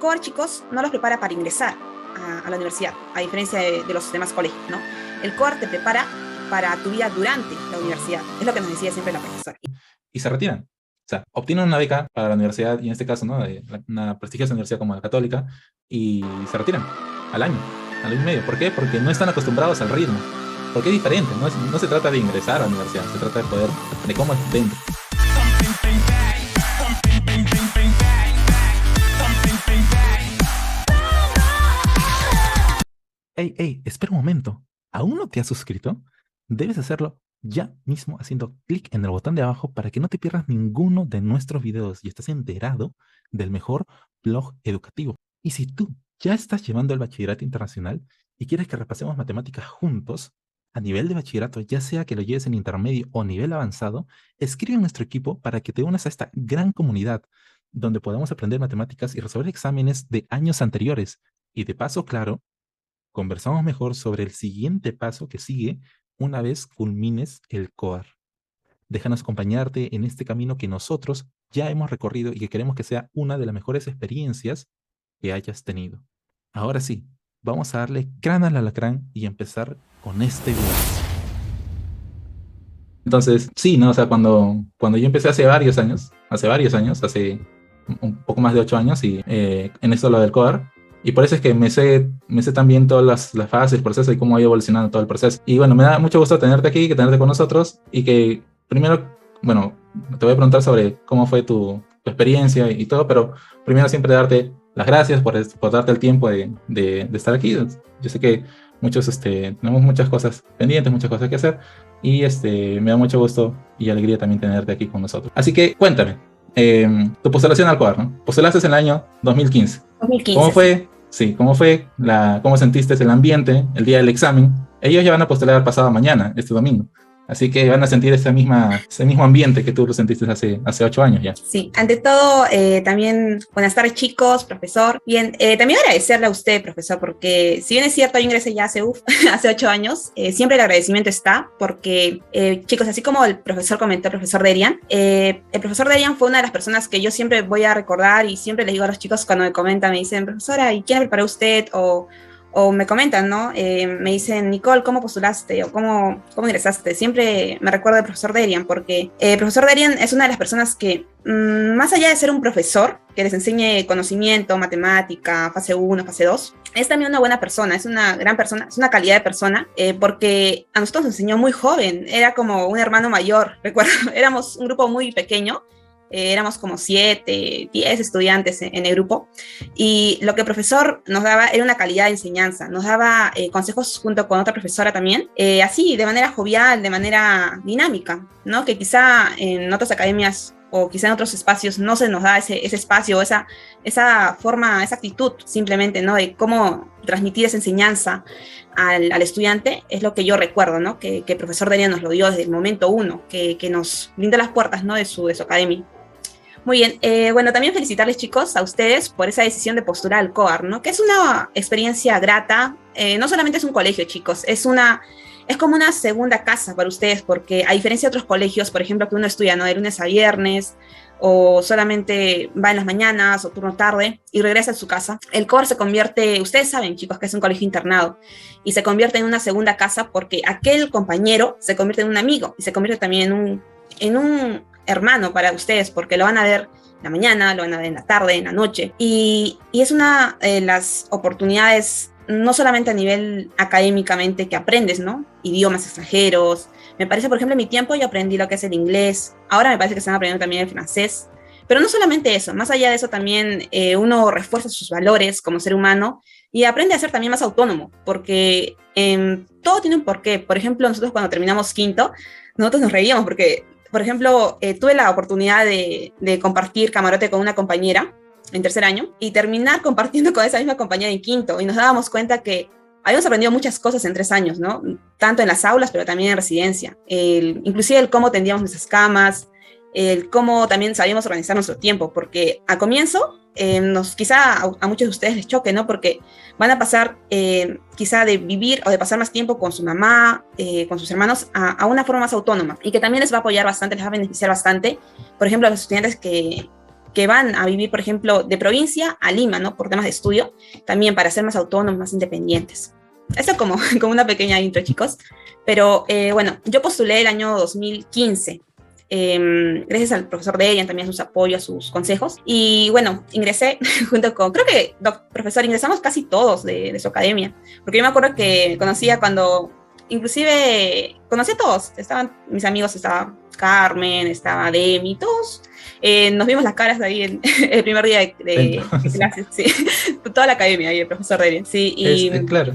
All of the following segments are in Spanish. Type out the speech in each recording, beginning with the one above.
COAR, chicos, no los prepara para ingresar a la universidad, a diferencia de los demás colegios, ¿no? El COAR te prepara para tu vida durante la universidad. Es lo que nos decía siempre la profesora. Y se retiran. O sea, obtienen una beca para la universidad, y en este caso, ¿no? De una prestigiosa universidad como la Católica, y se retiran al año y medio. ¿Por qué? Porque no están acostumbrados al ritmo. Porque es diferente, no se trata de ingresar a la universidad, se trata de cómo es dentro. Hey, espera un momento. ¿Aún no te has suscrito? Debes hacerlo ya mismo haciendo clic en el botón de abajo para que no te pierdas ninguno de nuestros videos y estés enterado del mejor blog educativo. Y si tú ya estás llevando el bachillerato internacional y quieres que repasemos matemáticas juntos, a nivel de bachillerato, ya sea que lo lleves en intermedio o nivel avanzado, escribe a nuestro equipo para que te unas a esta gran comunidad donde podamos aprender matemáticas y resolver exámenes de años anteriores. Y de paso, claro, conversamos mejor sobre el siguiente paso que sigue una vez culmines el COAR. Déjanos acompañarte en este camino que nosotros ya hemos recorrido y que queremos que sea una de las mejores experiencias que hayas tenido. Ahora sí, vamos a darle crán al alacrán y empezar con este video. Entonces, sí, ¿no? O sea, cuando yo empecé hace un poco más de 8 años, y en esto lo del COAR, y por eso es que me sé también todas las fases, procesos y cómo ha ido evolucionando todo el proceso. Y bueno, me da mucho gusto tenerte aquí, que tenerte con nosotros, y que primero, bueno, te voy a preguntar sobre cómo fue tu experiencia y todo, pero primero siempre darte las gracias por darte el tiempo de estar aquí. Yo sé que tenemos muchas cosas pendientes, muchas cosas que hacer, y me da mucho gusto y alegría también tenerte aquí con nosotros. Así que cuéntame, tu postulación al COAR, ¿no? Postulaste en el año 2015. 2015, ¿Cómo fue? Sí, ¿cómo sentiste el ambiente el día del examen? Ellos ya van a postular pasado mañana, este domingo. Así que van a sentir ese mismo ambiente que tú lo sentiste hace 8 años ya. Sí, ante todo, también buenas tardes, chicos, profesor. Bien, también agradecerle a usted, profesor, porque si bien es cierto, yo ingresé ya hace 8 años, siempre el agradecimiento está, porque, chicos, así como el profesor comentó, el profesor Derian, el profesor Derian fue una de las personas que yo siempre voy a recordar y siempre les digo a los chicos cuando me comentan, me dicen, profesora, ¿y quién preparó usted? O me comentan, ¿no? Me dicen, Nicole, ¿cómo postulaste? O ¿cómo ingresaste? Siempre me recuerdo del profesor Derian, porque el profesor Derian es una de las personas que, más allá de ser un profesor, que les enseñe conocimiento, matemática, fase 1, fase 2, es también una buena persona, es una gran persona, es una calidad de persona, porque a nosotros nos enseñó muy joven, era como un hermano mayor, recuerdo, éramos un grupo muy pequeño, éramos como 7, 10 estudiantes en el grupo, y lo que el profesor nos daba era una calidad de enseñanza, nos daba consejos junto con otra profesora también, así, de manera jovial, de manera dinámica, ¿no? Que quizá en otras academias o quizá en otros espacios no se nos da ese espacio, esa forma, esa actitud simplemente, ¿no? De cómo transmitir esa enseñanza al estudiante, es lo que yo recuerdo, ¿no? Que el profesor Daniel nos lo dio desde el momento 1, que nos brindó las puertas, ¿no? de su academia. Muy bien, bueno, también felicitarles, chicos, a ustedes por esa decisión de postular al COAR, ¿no? Que es una experiencia grata, no solamente es un colegio, chicos, es como una segunda casa para ustedes, porque a diferencia de otros colegios, por ejemplo, que uno estudia, ¿no? De lunes a viernes, o solamente va en las mañanas o turno tarde y regresa a su casa, el COAR se convierte, ustedes saben, chicos, que es un colegio internado, y se convierte en una segunda casa porque aquel compañero se convierte en un amigo y se convierte también en un hermano para ustedes, porque lo van a ver en la mañana, lo van a ver en la tarde, en la noche, y es una de las oportunidades, no solamente a nivel académicamente que aprendes, ¿no? Idiomas extranjeros. Me parece, por ejemplo, en mi tiempo yo aprendí lo que es el inglés, ahora me parece que están aprendiendo también el francés, pero no solamente eso, más allá de eso también uno refuerza sus valores como ser humano y aprende a ser también más autónomo, porque todo tiene un porqué. Por ejemplo, nosotros cuando terminamos quinto, nosotros nos reíamos porque, por ejemplo, tuve la oportunidad de compartir camarote con una compañera en tercer año y terminar compartiendo con esa misma compañera en quinto, y nos dábamos cuenta que habíamos aprendido muchas cosas en 3 años, ¿no? Tanto en las aulas, pero también en residencia. Inclusive el cómo tendíamos nuestras camas, el cómo también sabíamos organizar nuestro tiempo, porque al comienzo quizá a muchos de ustedes les choque, ¿no? Porque van a pasar quizá de vivir o de pasar más tiempo con su mamá, con sus hermanos, a una forma más autónoma, y que también les va a apoyar bastante, les va a beneficiar bastante. Por ejemplo, a los estudiantes que que van a vivir, por ejemplo, de provincia a Lima, ¿no? Por temas de estudio, también para ser más autónomos, más independientes. Eso como, como una pequeña intro, chicos. Pero bueno, yo postulé el año 2015. Gracias al profesor Derian, también a sus apoyos, a sus consejos. Y bueno, ingresé junto con, creo que, profesor, ingresamos casi todos de su academia. Porque yo me acuerdo que conocía cuando, inclusive, conocí a todos. Estaban mis amigos, estaba Carmen, estaba Demi, todos. Nos vimos las caras ahí en el primer día de clases, sí. Toda la academia y el profesor Derian, sí. Y, claro.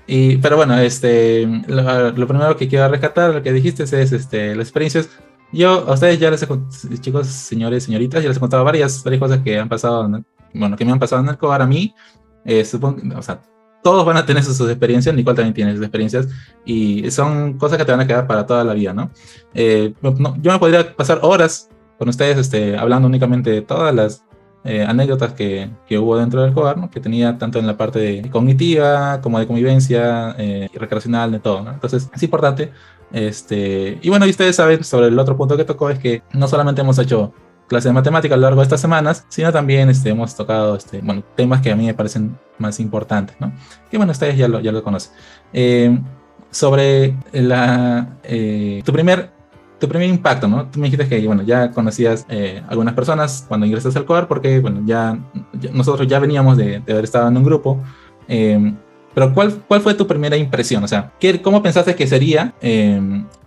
Pero bueno, lo primero que quiero rescatar, lo que dijiste es las experiencias. Yo a ustedes ya les he contado, chicos, señores, señoritas, ya les he contado varias cosas que han pasado, ¿no? Bueno, que me han pasado en el COAR a mí. Supongo, o sea, todos van a tener sus experiencias, Nicole también tiene sus experiencias, y son cosas que te van a quedar para toda la vida, ¿no? Yo me podría pasar horas con ustedes hablando únicamente de todas las anécdotas que hubo dentro del COAR, ¿no? Que tenía tanto en la parte de cognitiva como de convivencia y recreacional, de todo, ¿no? Entonces es importante. Y bueno, y ustedes saben sobre el otro punto que tocó, es que no solamente hemos hecho clase de matemática a lo largo de estas semanas, sino también hemos tocado bueno, temas que a mí me parecen más importantes, ¿no? Que bueno, ustedes ya lo conocen. Sobre tu primer impacto, ¿no? Tú me dijiste que bueno, ya conocías algunas personas cuando ingresaste al COAR, porque bueno, nosotros ya veníamos de haber estado en un grupo. Pero ¿cuál fue tu primera impresión? O sea, ¿cómo pensaste que sería?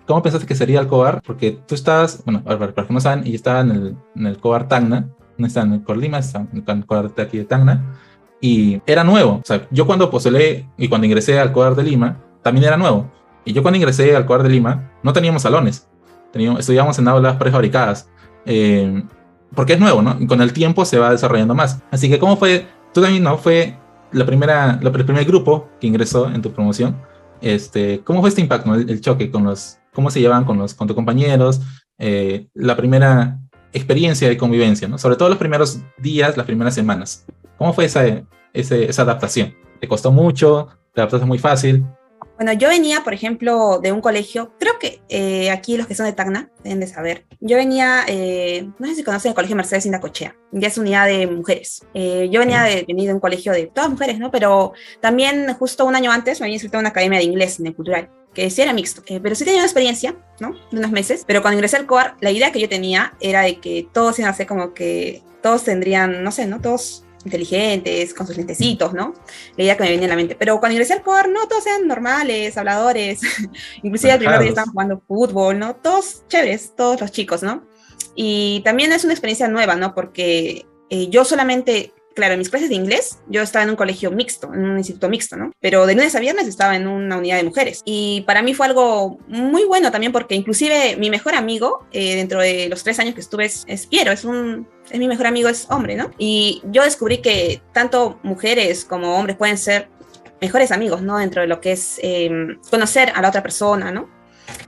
¿Cómo pensaste que sería el COAR? Porque tú estabas, bueno, para los que no saben, y estaba en el COAR Tacna, no estaba en el COAR Lima, estaba en el COAR de aquí de Tacna, y era nuevo. O sea, yo cuando postulé y cuando ingresé al COAR de Lima, también era nuevo. Y yo cuando ingresé al COAR de Lima, no teníamos salones, estudiábamos en aulas prefabricadas, porque es nuevo, ¿no? Y con el tiempo se va desarrollando más. Así que, ¿cómo fue? Tú también, ¿no? Fue el primer grupo que ingresó en tu promoción. ¿Cómo fue este impacto, ¿no? El choque cómo se llevan con tus compañeros, la primera experiencia de convivencia, ¿no? Sobre todo los primeros días, las primeras semanas. ¿Cómo fue esa adaptación? ¿Te costó mucho? ¿Te adaptaste muy fácil? Bueno, yo venía, por ejemplo, de un colegio, creo que aquí los que son de Tacna deben de saber. Yo venía, no sé si conocen el colegio Mercedes Indacochea, ya es unidad de mujeres. Yo venía de un colegio de todas mujeres, ¿no? Pero también justo un año antes me había inscrito en una academia de inglés en el cultural, que sí era mixto, pero sí tenía una experiencia, ¿no? De unos meses. Pero cuando ingresé al COAR, la idea que yo tenía era de que todos iban a ser como que todos tendrían, no sé, ¿no? Todos inteligentes, con sus lentecitos, ¿no? La idea que me venía en la mente. Pero cuando ingresé al COAR, no, todos eran normales, habladores. Inclusive el primer día estaban jugando fútbol, ¿no? Todos chéveres, todos los chicos, ¿no? Y también es una experiencia nueva, ¿no? Porque yo solamente, claro, en mis clases de inglés, yo estaba en un colegio mixto, en un instituto mixto, ¿no? Pero de lunes a viernes estaba en una unidad de mujeres. Y para mí fue algo muy bueno también, porque inclusive mi mejor amigo, dentro de los 3 años que estuve, es Piero, es mi mejor amigo, es hombre, ¿no? Y yo descubrí que tanto mujeres como hombres pueden ser mejores amigos, ¿no? Dentro de lo que es conocer a la otra persona, ¿no?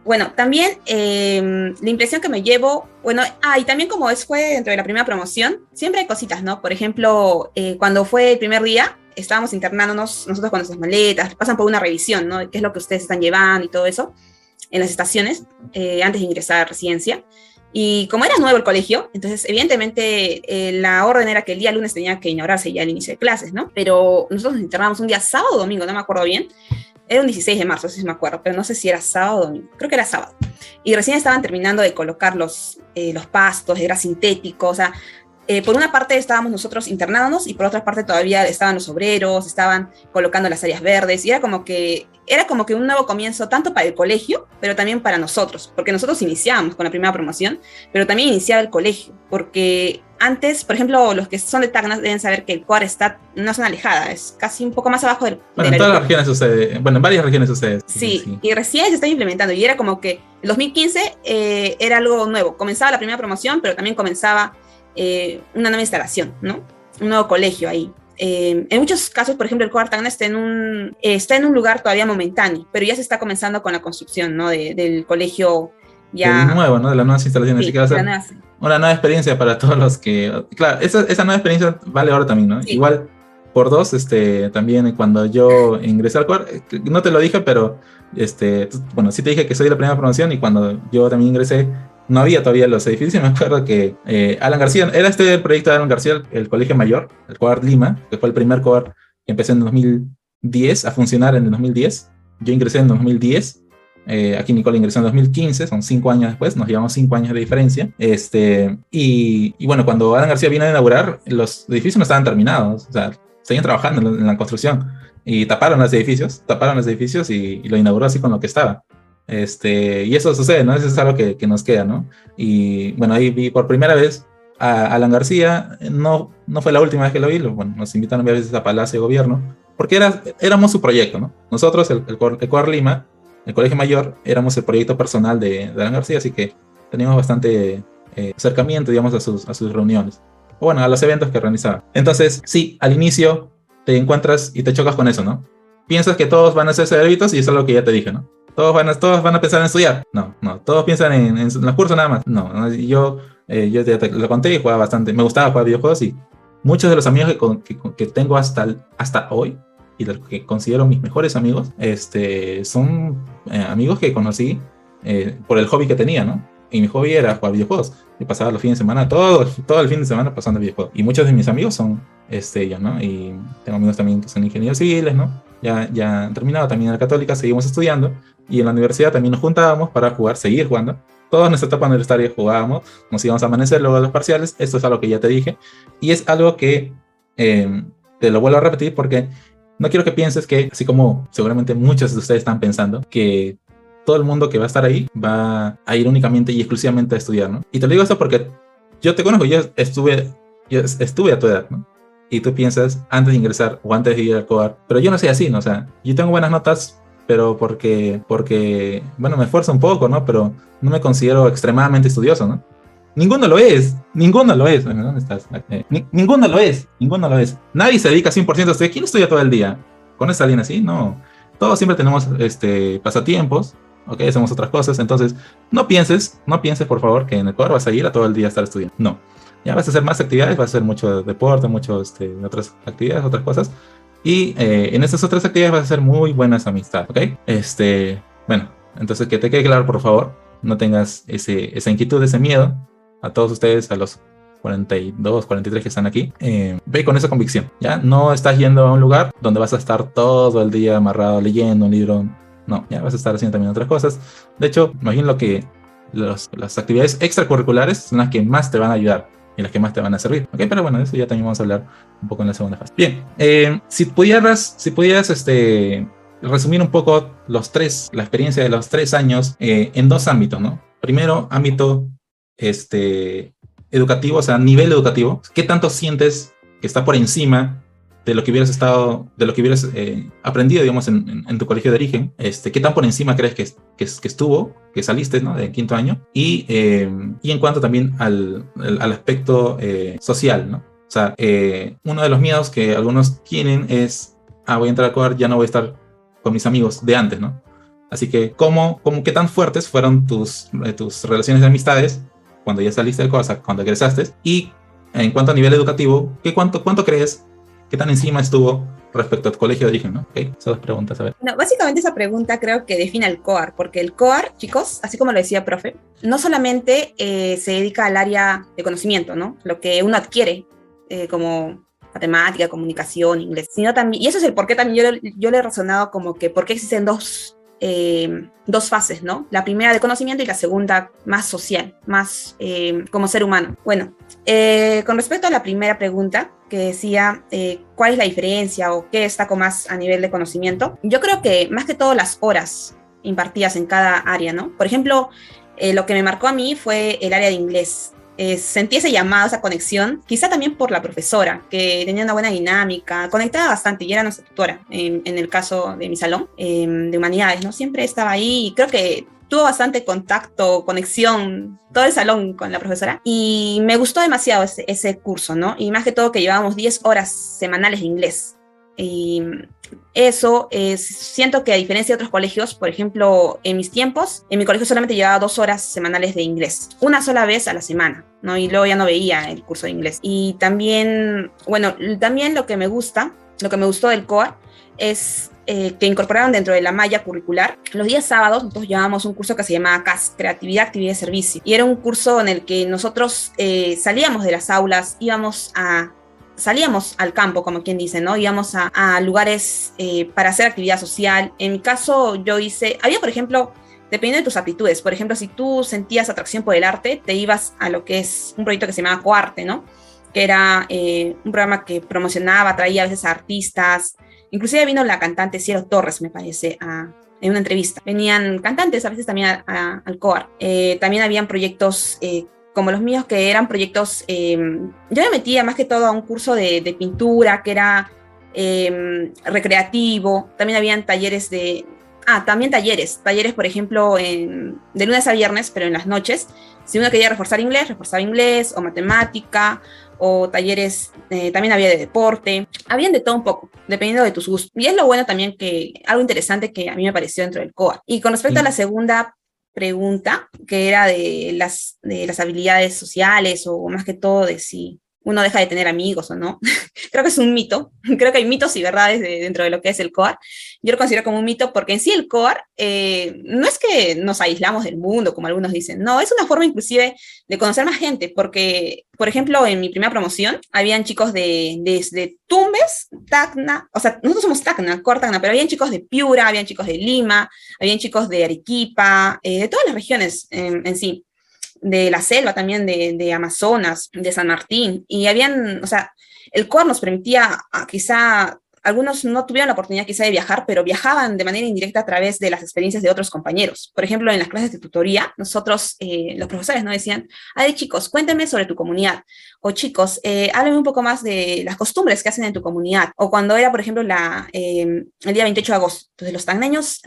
Bueno, también la impresión que me llevo, bueno, y también como fue dentro de la primera promoción, siempre hay cositas, ¿no? Por ejemplo, cuando fue el primer día, estábamos internándonos nosotros con nuestras maletas, pasan por una revisión, ¿no? ¿Qué es lo que ustedes están llevando y todo eso en las estaciones antes de ingresar a residencia? Y como era nuevo el colegio, entonces evidentemente la orden era que el día lunes tenía que inaugurarse ya el inicio de clases, ¿no? Pero nosotros nos internamos un día sábado o domingo, no me acuerdo bien. Era un 16 de marzo, si me acuerdo, pero no sé si era sábado o domingo. Creo que era sábado. Y recién estaban terminando de colocar los pastos, era sintético, o sea, por una parte estábamos nosotros internándonos y por otra parte todavía estaban los obreros, estaban colocando las áreas verdes y era como que un nuevo comienzo tanto para el colegio, pero también para nosotros, porque nosotros iniciábamos con la primera promoción, pero también iniciaba el colegio, porque antes, por ejemplo, los que son de Tacna deben saber que el COAR está en una zona alejada, es casi un poco más abajo del... Bueno, en todas las regiones sucede, bueno, en varias regiones sucede. Sí, y recién se está implementando y era como que el 2015 era algo nuevo, comenzaba la primera promoción, pero también comenzaba una nueva instalación, ¿no? Un nuevo colegio ahí. En muchos casos, por ejemplo, el COAR Tacna está en un lugar todavía momentáneo, pero ya se está comenzando con la construcción, ¿no? Del colegio ya... Del nuevo, ¿no? De las nuevas instalaciones. Sí, así que va a ser una nueva experiencia para todos los que... Claro, esa nueva experiencia vale ahora también, ¿no? Sí. Igual, por dos, también cuando yo ingresé al COAR, no te lo dije, pero, bueno, sí te dije que soy de la primera promoción y cuando yo también ingresé, no había todavía los edificios. Me acuerdo que Alan García, era este el proyecto de Alan García, el Colegio Mayor, el COAR Lima, que fue el primer COAR que empezó en 2010 a funcionar en el 2010. Yo ingresé en 2010. Aquí Nicole ingresó en 2015, son 5 años después, nos llevamos 5 años de diferencia. Y bueno, cuando Alan García vino a inaugurar, los edificios no estaban terminados, o sea, seguían trabajando en la construcción y taparon los edificios y lo inauguró así con lo que estaba. Y eso sucede, ¿no? Eso es algo que nos queda, ¿no? Y bueno, ahí vi por primera vez a Alan García. No fue la última vez que lo vi, bueno, nos invitaron varias veces a Palacio de Gobierno, porque éramos su proyecto, ¿no? Nosotros, el COAR Lima, el Colegio Mayor, éramos el proyecto personal de Alan García, así que teníamos bastante acercamiento, digamos, a sus reuniones, o bueno, a los eventos que organizaba. Entonces, sí, al inicio te encuentras y te chocas con eso, ¿no? Piensas que todos van a ser cerebritos y eso es lo que ya te dije, ¿no? Todos van a pensar en estudiar. No, todos piensan en los cursos nada más. No, yo te lo conté y jugaba bastante. Me gustaba jugar videojuegos y muchos de los amigos que tengo hasta hoy y los que considero mis mejores amigos, son amigos que conocí por el hobby que tenía, ¿no? Y mi hobby era jugar videojuegos. Yo pasaba los fines de semana, todo el fin de semana pasando videojuegos. Y muchos de mis amigos son ellos, ¿no? Y tengo amigos también que son ingenieros civiles, ¿no? Ya han terminado también en la Católica, seguimos estudiando. Y en la universidad también nos juntábamos para seguir jugando. Toda nuestra etapa universitaria jugábamos, nos íbamos a amanecer luego de los parciales. Esto es algo que ya te dije. Y es algo que te lo vuelvo a repetir porque no quiero que pienses que, así como seguramente muchos de ustedes están pensando, que todo el mundo que va a estar ahí va a ir únicamente y exclusivamente a estudiar, ¿no? Y te lo digo esto porque yo te conozco, yo estuve a tu edad, ¿no? Y tú piensas antes de ingresar o antes de ir al COAR, pero yo no soy así, ¿no? O sea, yo tengo buenas notas, pero porque bueno, me esfuerzo un poco, ¿no? Pero no me considero extremadamente estudioso, ¿no? Ninguno lo es. ¿Dónde estás? Ninguno lo es. Nadie se dedica 100% a estudiar. ¿Quién estudia todo el día? ¿Conoces a alguien así? No. Todos siempre tenemos pasatiempos, ¿ok? Hacemos otras cosas. Entonces, no pienses, por favor, que en el COAR vas a ir a todo el día a estar estudiando. No. Ya vas a hacer más actividades, vas a hacer mucho deporte, otras actividades, otras cosas. Y en estas otras actividades vas a hacer muy buenas amistades, ¿ok? Bueno, entonces que te quede claro, por favor, no tengas esa inquietud, ese miedo. A todos ustedes, a los 42, 43 que están aquí, ve con esa convicción, ¿ya? No estás yendo a un lugar donde vas a estar todo el día amarrado leyendo un libro. No, ya vas a estar haciendo también otras cosas. De hecho, imagino que las actividades extracurriculares son las que más te van a ayudar y las que más te van a servir, ¿ok? Pero bueno, de eso ya también vamos a hablar un poco en la segunda fase. Bien, si pudieras resumir un poco la experiencia de los 3 años en 2 ámbitos, ¿no? Primero, ámbito educativo, o sea, nivel educativo. ¿Qué tanto sientes que está por encima de lo que hubieras aprendido, digamos, en tu colegio de origen? ¿Qué tan por encima crees que estuvo, que saliste, ¿no? De 5º año? Y en cuanto también al aspecto social, ¿no? O sea, uno de los miedos que algunos tienen es, voy a entrar a COAR, ya no voy a estar con mis amigos de antes, ¿no? Así que, ¿qué tan fuertes fueron tus relaciones de amistades cuando ya saliste de COAR, o sea, cuando egresaste? Y en cuanto a nivel educativo, ¿cuánto crees, qué tan encima estuvo respecto a tu colegio de origen, ¿no? Okay, esas 2 preguntas, a ver. No, básicamente esa pregunta creo que define el COAR, porque el COAR, chicos, así como lo decía profe, no solamente se dedica al área de conocimiento, ¿no? Lo que uno adquiere como matemática, comunicación, inglés, sino también, y eso es el por qué también yo le he razonado como que por qué existen dos fases, ¿no? La primera de conocimiento y la segunda más social, más como ser humano. Bueno, con respecto a la primera pregunta que decía cuál es la diferencia o qué destaco más a nivel de conocimiento, yo creo que más que todo las horas impartidas en cada área, ¿no? Por ejemplo, lo que me marcó a mí fue el área de inglés. Sentí ese llamado, esa conexión, quizá también por la profesora, que tenía una buena dinámica, conectaba bastante y era nuestra tutora, en el caso de mi salón, de humanidades, ¿no? Siempre estaba ahí y creo que tuvo bastante contacto, conexión, todo el salón con la profesora y me gustó demasiado ese curso, ¿no? Y más que todo que llevábamos 10 horas semanales de inglés. Y eso siento que a diferencia de otros colegios, por ejemplo, en mis tiempos, en mi colegio solamente llevaba 2 horas semanales de inglés, una sola vez a la semana, ¿no? Y luego ya no veía el curso de inglés. Y también, bueno, también lo que me gustó del COAR es que incorporaron dentro de la malla curricular. Los días sábados nosotros llevábamos un curso que se llamaba CAS, Creatividad, Actividad y Servicio. Y era un curso en el que nosotros salíamos de las aulas, salíamos al campo, como quien dice, ¿no? Íbamos a lugares para hacer actividad social. En mi caso, había, por ejemplo, dependiendo de tus aptitudes, por ejemplo, si tú sentías atracción por el arte, te ibas a lo que es un proyecto que se llamaba Coarte, ¿no? Que era un programa que promocionaba, traía a veces a artistas. Inclusive vino la cantante Cielo Torres, me parece, en una entrevista. Venían cantantes a veces también al COAR. También habían proyectos como los míos, que eran proyectos, yo me metía más que todo a un curso de pintura, que era recreativo. También habían talleres también talleres, por ejemplo, de lunes a viernes, pero en las noches. Si uno quería reforzar inglés o matemática, o talleres, también había de deporte, habían de todo un poco, dependiendo de tus gustos. Y es lo bueno también, algo interesante que a mí me pareció dentro del COA. Y con respecto a la segunda pregunta, que era de las habilidades sociales, o más que todo de si uno deja de tener amigos o no. Creo que es un mito. Creo que hay mitos y verdades dentro de lo que es el COAR. Yo lo considero como un mito porque en sí el COAR no es que nos aislamos del mundo, como algunos dicen. No, es una forma inclusive de conocer más gente, porque, por ejemplo, en mi primera promoción habían chicos de Tumbes, Tacna, o sea, nosotros somos Tacna, COAR Tacna, pero habían chicos de Piura, habían chicos de Lima, habían chicos de Arequipa, de todas las regiones en sí, de la selva también, de Amazonas, de San Martín, y habían, o sea, el COAR nos permitía, quizá, algunos no tuvieron la oportunidad quizá de viajar, pero viajaban de manera indirecta a través de las experiencias de otros compañeros. Por ejemplo, en las clases de tutoría, nosotros, los profesores, ¿no? Decían, ay, chicos, cuéntenme sobre tu comunidad, o chicos, háblenme un poco más de las costumbres que hacen en tu comunidad, o cuando era, por ejemplo, el día 28 de agosto, entonces los tacneños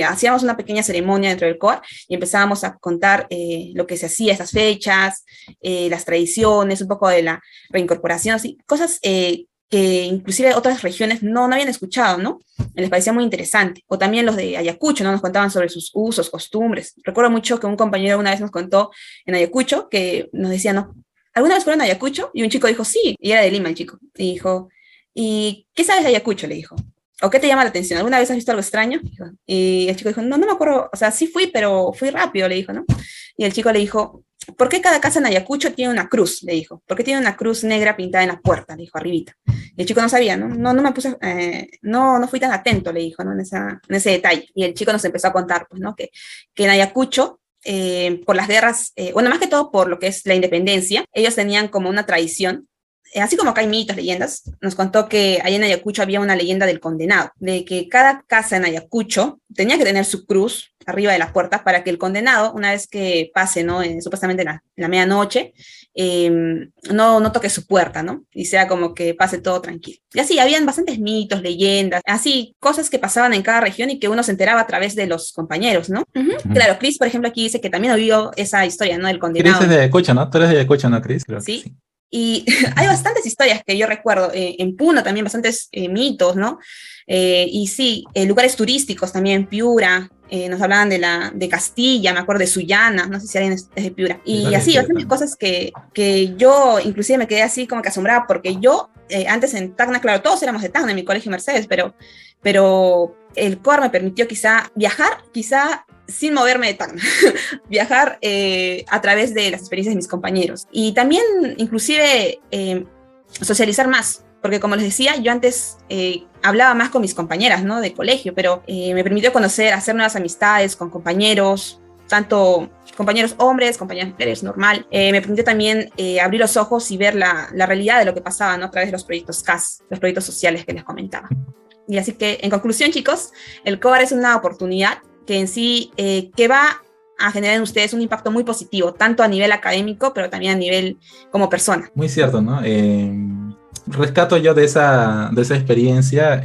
hacíamos una pequeña ceremonia dentro del COAR y empezábamos a contar lo que se hacía estas fechas, las tradiciones, un poco de la reincorporación, así, cosas que inclusive otras regiones no habían escuchado, ¿no? Les parecía muy interesante. O también los de Ayacucho, ¿no? Nos contaban sobre sus usos, costumbres. Recuerdo mucho que un compañero una vez nos contó en Ayacucho, que nos decía, ¿no? ¿Alguna vez fueron a Ayacucho? Y un chico dijo, sí, y era de Lima el chico. Y dijo, ¿y qué sabes de Ayacucho? Le dijo. ¿O qué te llama la atención? ¿Alguna vez has visto algo extraño? Y el chico dijo, no me acuerdo, o sea, sí fui, pero fui rápido, le dijo, ¿no? Y el chico le dijo, ¿por qué cada casa en Ayacucho tiene una cruz? Le dijo, ¿por qué tiene una cruz negra pintada en la puerta? Le dijo, arribita. Y el chico no sabía, ¿no? No me puse, no fui tan atento, le dijo, ¿no? En ese detalle. Y el chico nos empezó a contar, pues, ¿no? Que en Ayacucho, por las guerras, bueno, más que todo por lo que es la independencia, ellos tenían como una tradición. Así como acá hay mitos, leyendas, nos contó que allá en Ayacucho había una leyenda del condenado, de que cada casa en Ayacucho tenía que tener su cruz arriba de las puertas para que el condenado, una vez que pase, ¿no? Supuestamente la medianoche, no toque su puerta, ¿no? Y sea como que pase todo tranquilo. Y así, habían bastantes mitos, leyendas, así, cosas que pasaban en cada región y que uno se enteraba a través de los compañeros, ¿no? Claro, Chris, por ejemplo, aquí dice que también oído esa historia, ¿no? Del condenado. Chris es de Ayacucho, ¿no? Tú eres de Ayacucho, ¿no, Chris? Creo ¿Sí? que sí. Y hay bastantes historias que yo recuerdo, en Puno también bastantes mitos, ¿no? Y sí, lugares turísticos también, Piura, nos hablaban de Castilla, me acuerdo de Sullana, no sé si alguien es de Piura. Y así, bastantes cosas que yo inclusive me quedé así como que asombrada, porque yo antes en Tacna, claro, todos éramos de Tacna en mi colegio Mercedes, pero el COAR me permitió quizá viajar, sin moverme de Tacna, viajar a través de las experiencias de mis compañeros. Y también, inclusive, socializar más, porque como les decía, yo antes hablaba más con mis compañeras, ¿no? De colegio, pero me permitió hacer nuevas amistades con compañeros, tanto compañeros hombres, compañeras mujeres, normal. Me permitió también abrir los ojos y ver la realidad de lo que pasaba, ¿no? A través de los proyectos CAS, los proyectos sociales que les comentaba. Y así que, en conclusión, chicos, el COAR es una oportunidad que en sí, que va a generar en ustedes un impacto muy positivo, tanto a nivel académico, pero también a nivel como persona. Muy cierto, ¿no? Rescato yo de esa experiencia,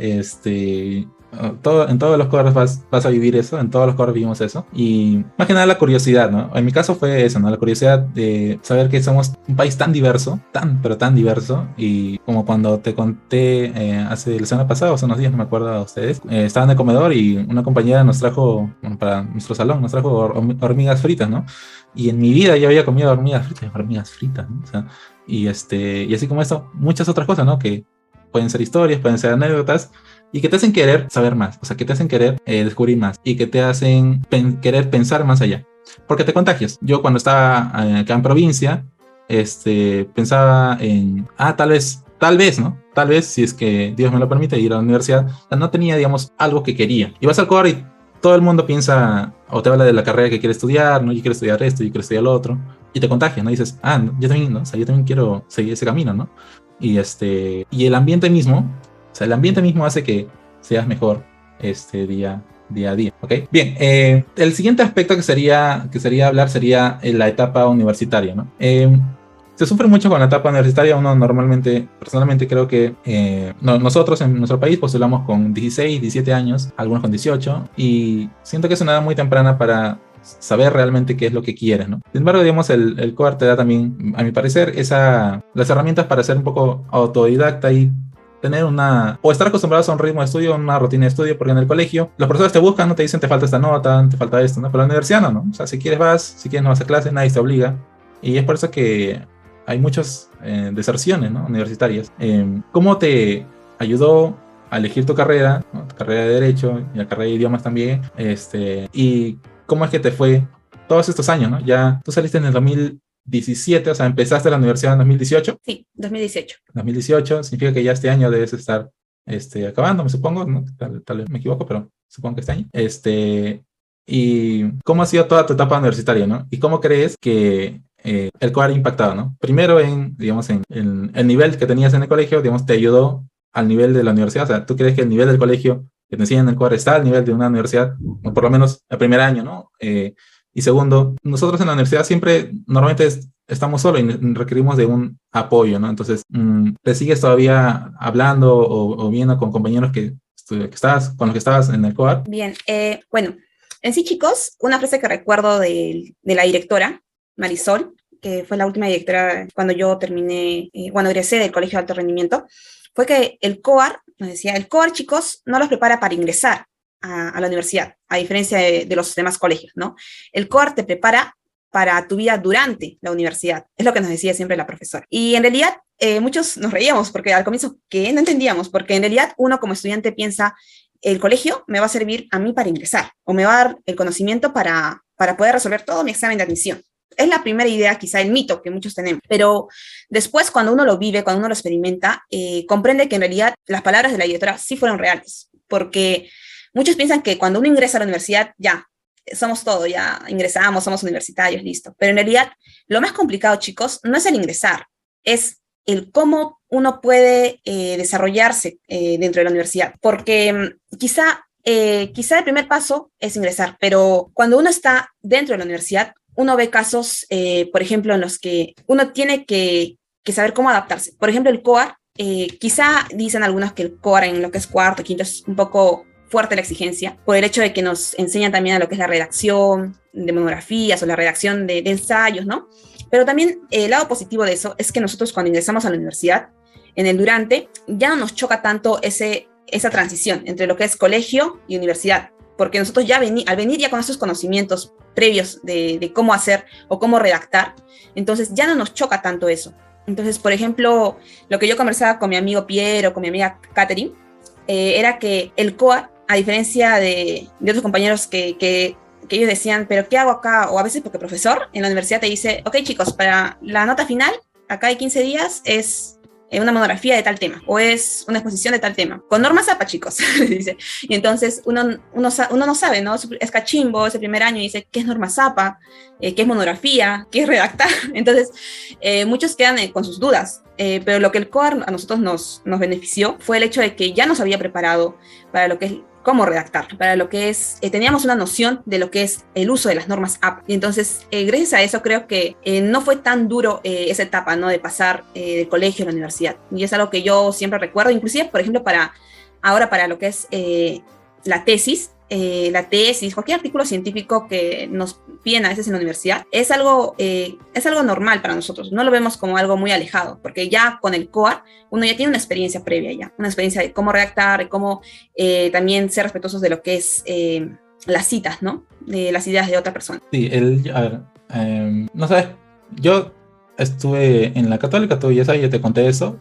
en todos los coros vas a vivir eso, en todos los coros vivimos eso, y más que nada la curiosidad, ¿no? En mi caso fue eso, ¿no? La curiosidad de saber que somos un país tan diverso, pero tan diverso, y como cuando te conté hace la semana pasada, o hace unos días, no me acuerdo a ustedes, estaba en el comedor y una compañera nos trajo, bueno, para nuestro salón, nos trajo hormigas fritas, ¿no? Y en mi vida yo había comido hormigas fritas, ¿no? O sea, y así como esto, muchas otras cosas, ¿no? Que pueden ser historias, pueden ser anécdotas, y que te hacen querer saber más, o sea, que te hacen querer descubrir más y que te hacen querer pensar más allá, porque te contagias. Yo cuando estaba acá en provincia, pensaba en, tal vez, ¿no? Tal vez, si es que Dios me lo permite, ir a la universidad. O sea, no tenía, digamos, algo que quería. Y vas al core y todo el mundo piensa o te habla de la carrera que quiere estudiar, ¿no? Yo quiero estudiar esto, yo quiero estudiar lo otro. Y te contagias, ¿no? Y dices, no, yo también, ¿no? O sea, yo también quiero seguir ese camino, ¿no? Y el ambiente mismo, o sea, el ambiente mismo hace que seas mejor día a día, ¿ok? Bien, el siguiente aspecto que sería hablar sería la etapa universitaria, ¿no? Se sufre mucho con la etapa universitaria. Uno normalmente, personalmente creo que nosotros en nuestro país postulamos con 16, 17 años, algunos con 18, y siento que es una edad muy temprana para saber realmente qué es lo que quieres, ¿no? Sin embargo, digamos, el COAR te da también, a mi parecer, las herramientas para ser un poco autodidacta y tener o estar acostumbrados a un ritmo de estudio, una rutina de estudio, porque en el colegio los profesores te buscan, no te dicen te falta esta nota, te falta esto, ¿no? Pero en la universidad no, ¿no? O sea, si quieres vas, si quieres no vas a clase, nadie te obliga. Y es por eso que hay muchas deserciones, ¿no? Universitarias. ¿Cómo te ayudó a elegir tu carrera, ¿no? Tu carrera de Derecho y la carrera de Idiomas también? Y cómo es que te fue todos estos años, ¿no? Ya tú saliste en el 2017, o sea, empezaste la universidad en 2018. Sí, 2018. 2018 significa que ya este año debes estar acabando, me supongo, ¿no? Tal vez me equivoco, pero supongo que este año. ¿Y cómo ha sido toda tu etapa universitaria, ¿no? ¿Y cómo crees que el COAR ha impactado, ¿no? Primero digamos, en el nivel que tenías en el colegio, digamos, te ayudó al nivel de la universidad. O sea, ¿tú crees que el nivel del colegio que te enseñan en el COAR está al nivel de una universidad, o por lo menos el primer año, ¿no? Y segundo, nosotros en la universidad siempre, normalmente estamos solos y requerimos de un apoyo, ¿no? Entonces, ¿te sigues todavía hablando o viendo con compañeros con los que estabas en el COAR? Bien, bueno, en sí, chicos, una frase que recuerdo de la directora, Marisol, que fue la última directora cuando yo terminé, cuando egresé del Colegio de Alto Rendimiento, fue que el COAR, nos decía, el COAR, chicos, no los prepara para ingresar a la universidad, a diferencia de los demás colegios, ¿no? El COAR te prepara para tu vida durante la universidad, es lo que nos decía siempre la profesora. Y en realidad, muchos nos reíamos porque al comienzo que no entendíamos, porque en realidad uno como estudiante piensa, el colegio me va a servir a mí para ingresar, o me va a dar el conocimiento para poder resolver todo mi examen de admisión. Es la primera idea, quizá el mito que muchos tenemos, pero después cuando uno lo vive, cuando uno lo experimenta, comprende que en realidad las palabras de la directora sí fueron reales, porque muchos piensan que cuando uno ingresa a la universidad, ya, somos todo, ya ingresamos, somos universitarios, listo. Pero en realidad, lo más complicado, chicos, no es el ingresar, es el cómo uno puede desarrollarse dentro de la universidad. Porque quizá el primer paso es ingresar, pero cuando uno está dentro de la universidad, uno ve casos, por ejemplo, en los que uno tiene que saber cómo adaptarse. Por ejemplo, el COAR, quizá dicen algunos que el COAR en lo que es cuarto, quinto, es un poco fuerte la exigencia, por el hecho de que nos enseñan también a lo que es la redacción de monografías o la redacción de ensayos, ¿no? Pero también el lado positivo de eso es que nosotros cuando ingresamos a la universidad, en el durante, ya no nos choca tanto esa transición entre lo que es colegio y universidad, porque nosotros ya al venir ya con esos conocimientos previos de cómo hacer o cómo redactar, entonces ya no nos choca tanto eso. Entonces, por ejemplo, lo que yo conversaba con mi amigo Pierre o con mi amiga Catherine, era que el COAR, a diferencia de otros compañeros que ellos decían, pero ¿qué hago acá? O a veces porque el profesor en la universidad te dice, ok chicos, para la nota final, acá hay 15 días, es una monografía de tal tema, o es una exposición de tal tema, con normas APA, chicos, dice. Y entonces uno no sabe, ¿no? Es cachimbo ese primer año y dice, ¿qué es normas APA? ¿Qué es monografía? ¿Qué es redactar? Entonces, muchos quedan con sus dudas. Pero lo que el COAR a nosotros nos benefició fue el hecho de que ya nos había preparado para lo que es cómo redactar, para lo que es, teníamos una noción de lo que es el uso de las normas APA. Y entonces, gracias a eso, creo que no fue tan duro esa etapa, ¿no? De pasar del colegio a la universidad. Y es algo que yo siempre recuerdo, inclusive, por ejemplo, ahora para lo que es la tesis, cualquier artículo científico que nos piden a veces en la universidad, es algo normal para nosotros, no lo vemos como algo muy alejado, porque ya con el COAR uno ya tiene una experiencia previa ya, una experiencia de cómo redactar, de cómo también ser respetuosos de lo que es las citas, ¿no? De las ideas de otra persona. Sí, a ver, no sabes, yo estuve en la Católica, tú ya sabes, yo te conté eso,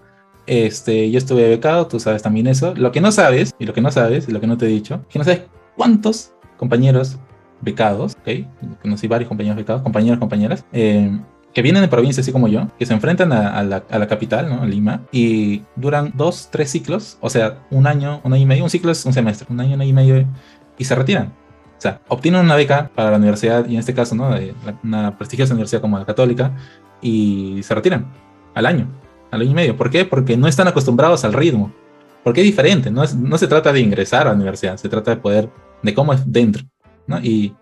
yo estuve becado, tú sabes también eso. Lo que no sabes, y lo que no sabes, y lo que no te he dicho, que no sabes cuántos compañeros becados, ¿ok? Conocí varios compañeros becados, compañeros, compañeras, que vienen de provincias así como yo, que se enfrentan a la capital, ¿no? A Lima, y duran 2, 3 ciclos, o sea, un año y medio, un ciclo es un semestre, un año y medio, y se retiran. O sea, obtienen una beca para la universidad, y en este caso, ¿no? Una prestigiosa universidad como la Católica, y se retiran al año y medio. ¿Por qué? Porque no están acostumbrados al ritmo. Porque es diferente, no se trata de ingresar a la universidad, se trata de poder, de cómo es dentro, ¿no? Y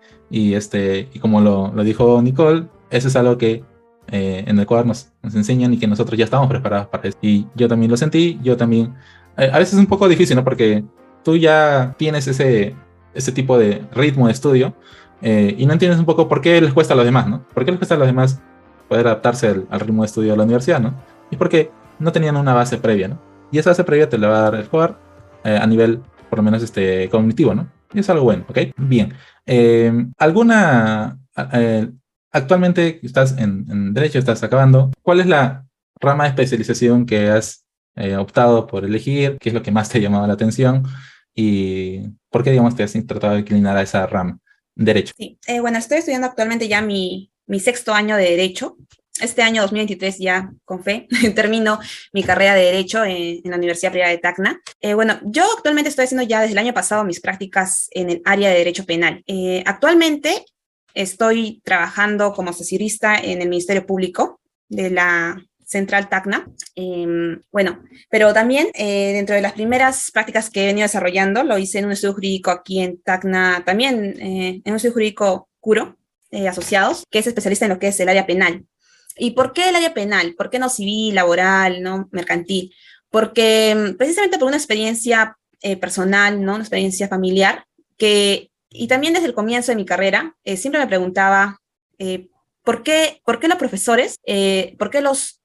como lo dijo Nicole, eso es algo que en el cual nos enseñan y que nosotros ya estamos preparados para eso. Y yo también lo sentí, yo también. A veces es un poco difícil, ¿no? Porque tú ya tienes ese tipo de ritmo de estudio y no entiendes un poco por qué les cuesta a los demás, ¿no? ¿Por qué les cuesta a los demás poder adaptarse al ritmo de estudio de la universidad, ¿no? Y porque no tenían una base previa, ¿no? Y esa base previa te la va a dar el jugar a nivel, por lo menos, cognitivo, ¿no? Y es algo bueno, ¿ok? Bien. ¿Alguna... actualmente estás en Derecho, estás acabando. ¿Cuál es la rama de especialización que has optado por elegir? ¿Qué es lo que más te ha llamado la atención? ¿Y por qué, digamos, te has tratado de inclinar a esa rama? Derecho. Sí, bueno, estoy estudiando actualmente ya mi sexto año de Derecho. Este año 2023 ya, con fe, termino mi carrera de Derecho en la Universidad Privada de Tacna. Bueno, yo actualmente estoy haciendo ya desde el año pasado mis prácticas en el área de Derecho Penal. Actualmente estoy trabajando como asessorista en el Ministerio Público de la Central Tacna. Bueno, pero también dentro de las primeras prácticas que he venido desarrollando, lo hice en un estudio jurídico aquí en Tacna, también en un estudio jurídico Curo, asociados, que es especialista en lo que es el área penal. ¿Y por qué el área penal? ¿Por qué no civil, laboral, no mercantil? Porque precisamente por una experiencia personal, ¿no? Una experiencia familiar, y también desde el comienzo de mi carrera, siempre me preguntaba por qué los profesores, por qué los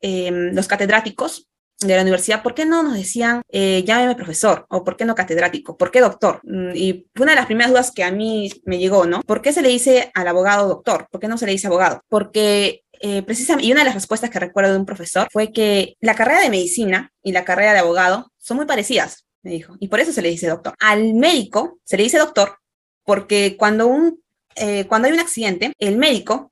catedráticos de la universidad, ¿por qué no nos decían llámeme profesor? ¿O por qué no catedrático? ¿Por qué doctor? Y fue una de las primeras dudas que a mí me llegó, ¿no? ¿Por qué se le dice al abogado doctor? ¿Por qué no se le dice abogado? Porque precisamente, y una de las respuestas que recuerdo de un profesor fue que la carrera de medicina y la carrera de abogado son muy parecidas, me dijo, y por eso se le dice doctor. Al médico se le dice doctor porque cuando hay un accidente, el médico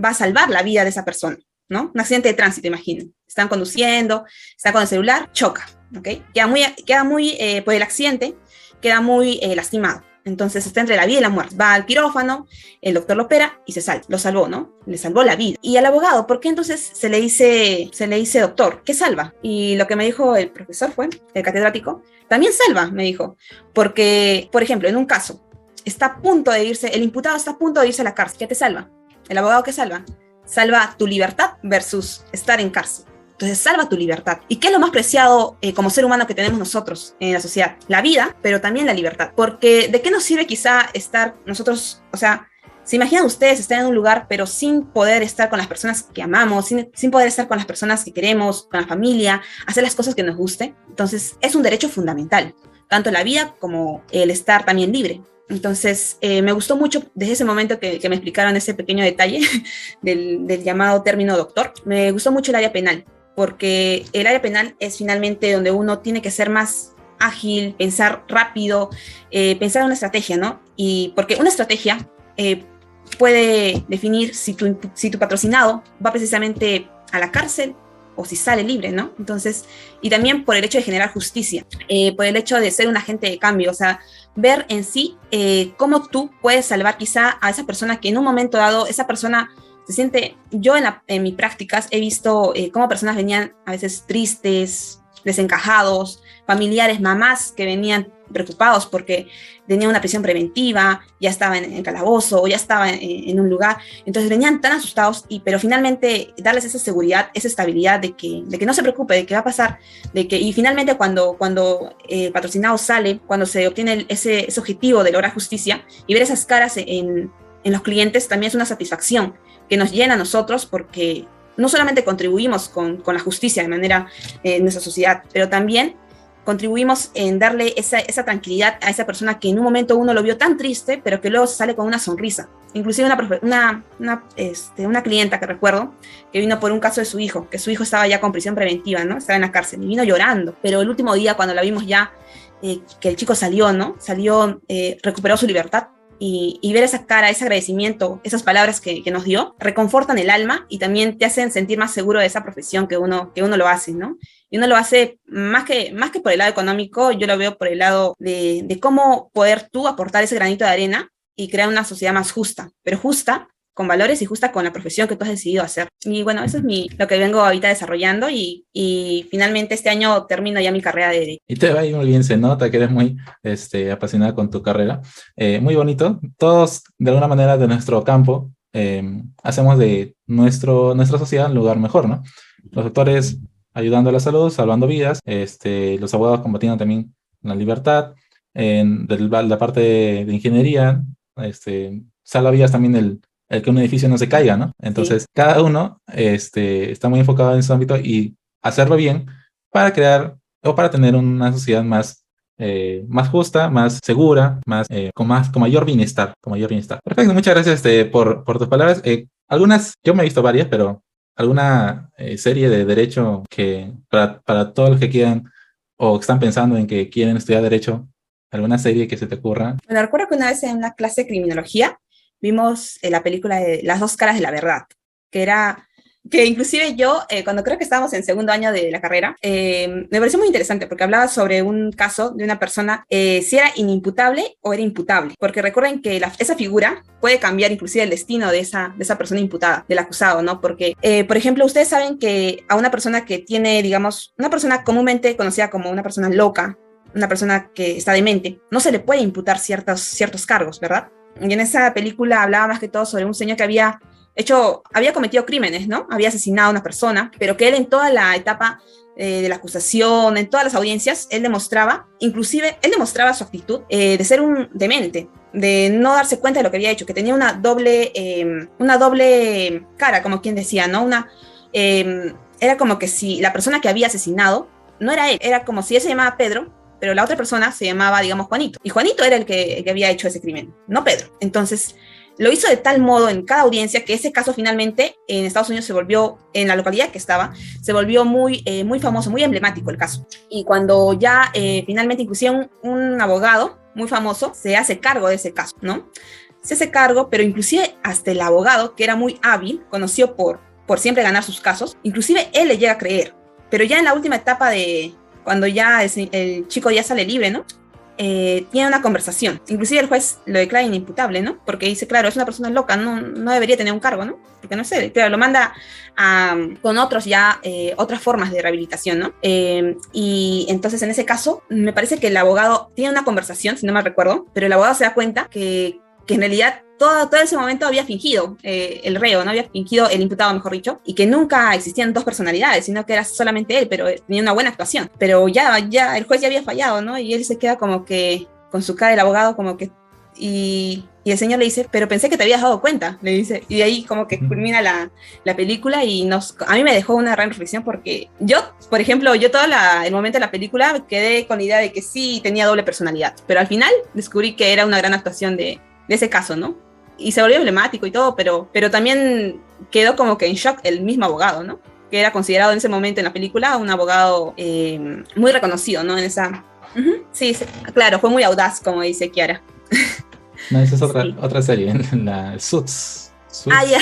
va a salvar la vida de esa persona, ¿no? Un accidente de tránsito, imaginen. Están conduciendo, está con el celular, choca, ¿ok? Queda muy por el accidente, queda muy lastimado. Entonces está entre la vida y la muerte. Va al quirófano, el doctor lo opera y lo salvó, ¿no? Le salvó la vida. Y al abogado, ¿por qué entonces se le dice doctor? ¿Qué salva? Y lo que me dijo el profesor el catedrático, también salva, me dijo. Porque, por ejemplo, en un caso, el imputado está a punto de irse a la cárcel. ¿Qué te salva? El abogado, ¿qué salva? Salva tu libertad versus estar en cárcel. Entonces salva tu libertad. ¿Y qué es lo más preciado como ser humano que tenemos nosotros en la sociedad? La vida, pero también la libertad. Porque ¿de qué nos sirve quizá estar nosotros, o sea, se imaginan ustedes estar en un lugar pero sin poder estar con las personas que amamos, sin poder estar con las personas que queremos, con la familia, hacer las cosas que nos guste? Entonces es un derecho fundamental, tanto la vida como el estar también libre. Entonces, me gustó mucho desde ese momento que me explicaron ese pequeño detalle del llamado término doctor. Me gustó mucho el área penal, porque el área penal es finalmente donde uno tiene que ser más ágil, pensar rápido, pensar en una estrategia, ¿no? Y porque una estrategia puede definir si tu patrocinado va precisamente a la cárcel o si sale libre, ¿no? Entonces, y también por el hecho de generar justicia, por el hecho de ser un agente de cambio, o sea, ver en sí cómo tú puedes salvar quizá a esa persona que en un momento dado, esa persona se siente, yo en mis prácticas he visto cómo personas venían a veces tristes, desencajados, familiares, mamás que venían preocupados porque tenían una prisión preventiva, ya estaba en el calabozo o ya estaba en un lugar, entonces venían tan asustados, pero finalmente darles esa seguridad, esa estabilidad de que no se preocupe, de que va a pasar, y finalmente cuando el patrocinado sale, cuando se obtiene ese objetivo de lograr justicia y ver esas caras en los clientes, también es una satisfacción que nos llena a nosotros porque no solamente contribuimos con la justicia de manera en nuestra sociedad, pero también contribuimos en darle esa tranquilidad a esa persona que en un momento uno lo vio tan triste, pero que luego sale con una sonrisa. Inclusive una clienta que recuerdo, que vino por un caso de su hijo, que su hijo estaba ya con prisión preventiva, ¿no? Estaba en la cárcel y vino llorando, pero el último día cuando la vimos ya, que el chico salió, ¿no? Salió, recuperó su libertad. Y ver esa cara, ese agradecimiento, esas palabras que nos dio, reconfortan el alma y también te hacen sentir más seguro de esa profesión que uno lo hace, ¿no? Y uno lo hace más que por el lado económico, yo lo veo por el lado de cómo poder tú aportar ese granito de arena y crear una sociedad más justa, pero justa con valores y justa con la profesión que tú has decidido hacer. Y bueno, eso es lo que vengo ahorita desarrollando y finalmente este año termino ya mi carrera de Derecho. Y te va a ir muy bien, se nota que eres muy apasionada con tu carrera. Muy bonito. Todos, de alguna manera, de nuestro campo, hacemos de nuestra sociedad un lugar mejor, ¿no? Los doctores ayudando a la salud, salvando vidas, los abogados combatiendo también la libertad, de la parte de ingeniería, salva vidas también el que un edificio no se caiga, ¿no? Entonces, sí, cada uno está muy enfocado en su ámbito y hacerlo bien para crear o para tener una sociedad más justa, más segura, con mayor bienestar, con mayor bienestar. Perfecto, muchas gracias por tus palabras. Yo me he visto varias, pero alguna serie de derecho que para todos los que quieran o están pensando en que quieren estudiar derecho, alguna serie que se te ocurra. Bueno, recuerdo que una vez en una clase de criminología vimos la película de Las dos caras de la verdad, que inclusive yo, cuando creo que estábamos en segundo año de la carrera, me pareció muy interesante porque hablaba sobre un caso de una persona, si era inimputable o era imputable, porque recuerden que esa figura puede cambiar inclusive el destino de esa persona imputada, del acusado, ¿no? Porque, por ejemplo, ustedes saben que a una persona que tiene, digamos, una persona comúnmente conocida como una persona loca, una persona que está demente, no se le puede imputar ciertos cargos, ¿verdad? Y en esa película hablaba más que todo sobre un señor que había cometido crímenes, ¿no? Había asesinado a una persona, pero que él en toda la etapa de la acusación, en todas las audiencias, él demostraba su actitud de ser un demente, de no darse cuenta de lo que había hecho, que tenía una doble cara, como quien decía, ¿no? Era como que si la persona que había asesinado no era él, era como si él se llamaba Pedro, pero la otra persona se llamaba, digamos, Juanito. Y Juanito era el que había hecho ese crimen, no Pedro. Entonces, lo hizo de tal modo en cada audiencia que ese caso finalmente en Estados Unidos se volvió, en la localidad que estaba, se volvió muy famoso, muy emblemático el caso. Y cuando ya finalmente inclusive un abogado muy famoso se hace cargo de ese caso, ¿no? Se hace cargo, pero inclusive hasta el abogado, que era muy hábil, conocido por siempre ganar sus casos, inclusive él le llega a creer. Pero ya en la última etapa cuando ya el chico ya sale libre, ¿no? Tiene una conversación. Inclusive el juez lo declara inimputable, ¿no? Porque dice, claro, es una persona loca, no debería tener un cargo, ¿no? Porque no sé, claro, lo manda con otras formas de rehabilitación, ¿no? Y entonces en ese caso, me parece que el abogado tiene una conversación, si no me recuerdo, pero el abogado se da cuenta que en realidad todo ese momento había fingido el reo, ¿no? Había fingido el imputado, mejor dicho, y que nunca existían dos personalidades, sino que era solamente él, pero tenía una buena actuación. Pero ya el juez ya había fallado, ¿no? Y él se queda como que con su cara del abogado, como que... Y el señor le dice, pero pensé que te habías dado cuenta, le dice. Y de ahí como que culmina la película y a mí me dejó una gran reflexión porque por ejemplo, todo el momento de la película quedé con la idea de que sí tenía doble personalidad, pero al final descubrí que era una gran actuación de ese caso, ¿no? Y se volvió emblemático y todo, pero también quedó como que en shock el mismo abogado, ¿no? Que era considerado en ese momento en la película un abogado muy reconocido, ¿no? En esa... Sí, claro, fue muy audaz, como dice Kiara. No, esa es otra serie, la Suits. Ya.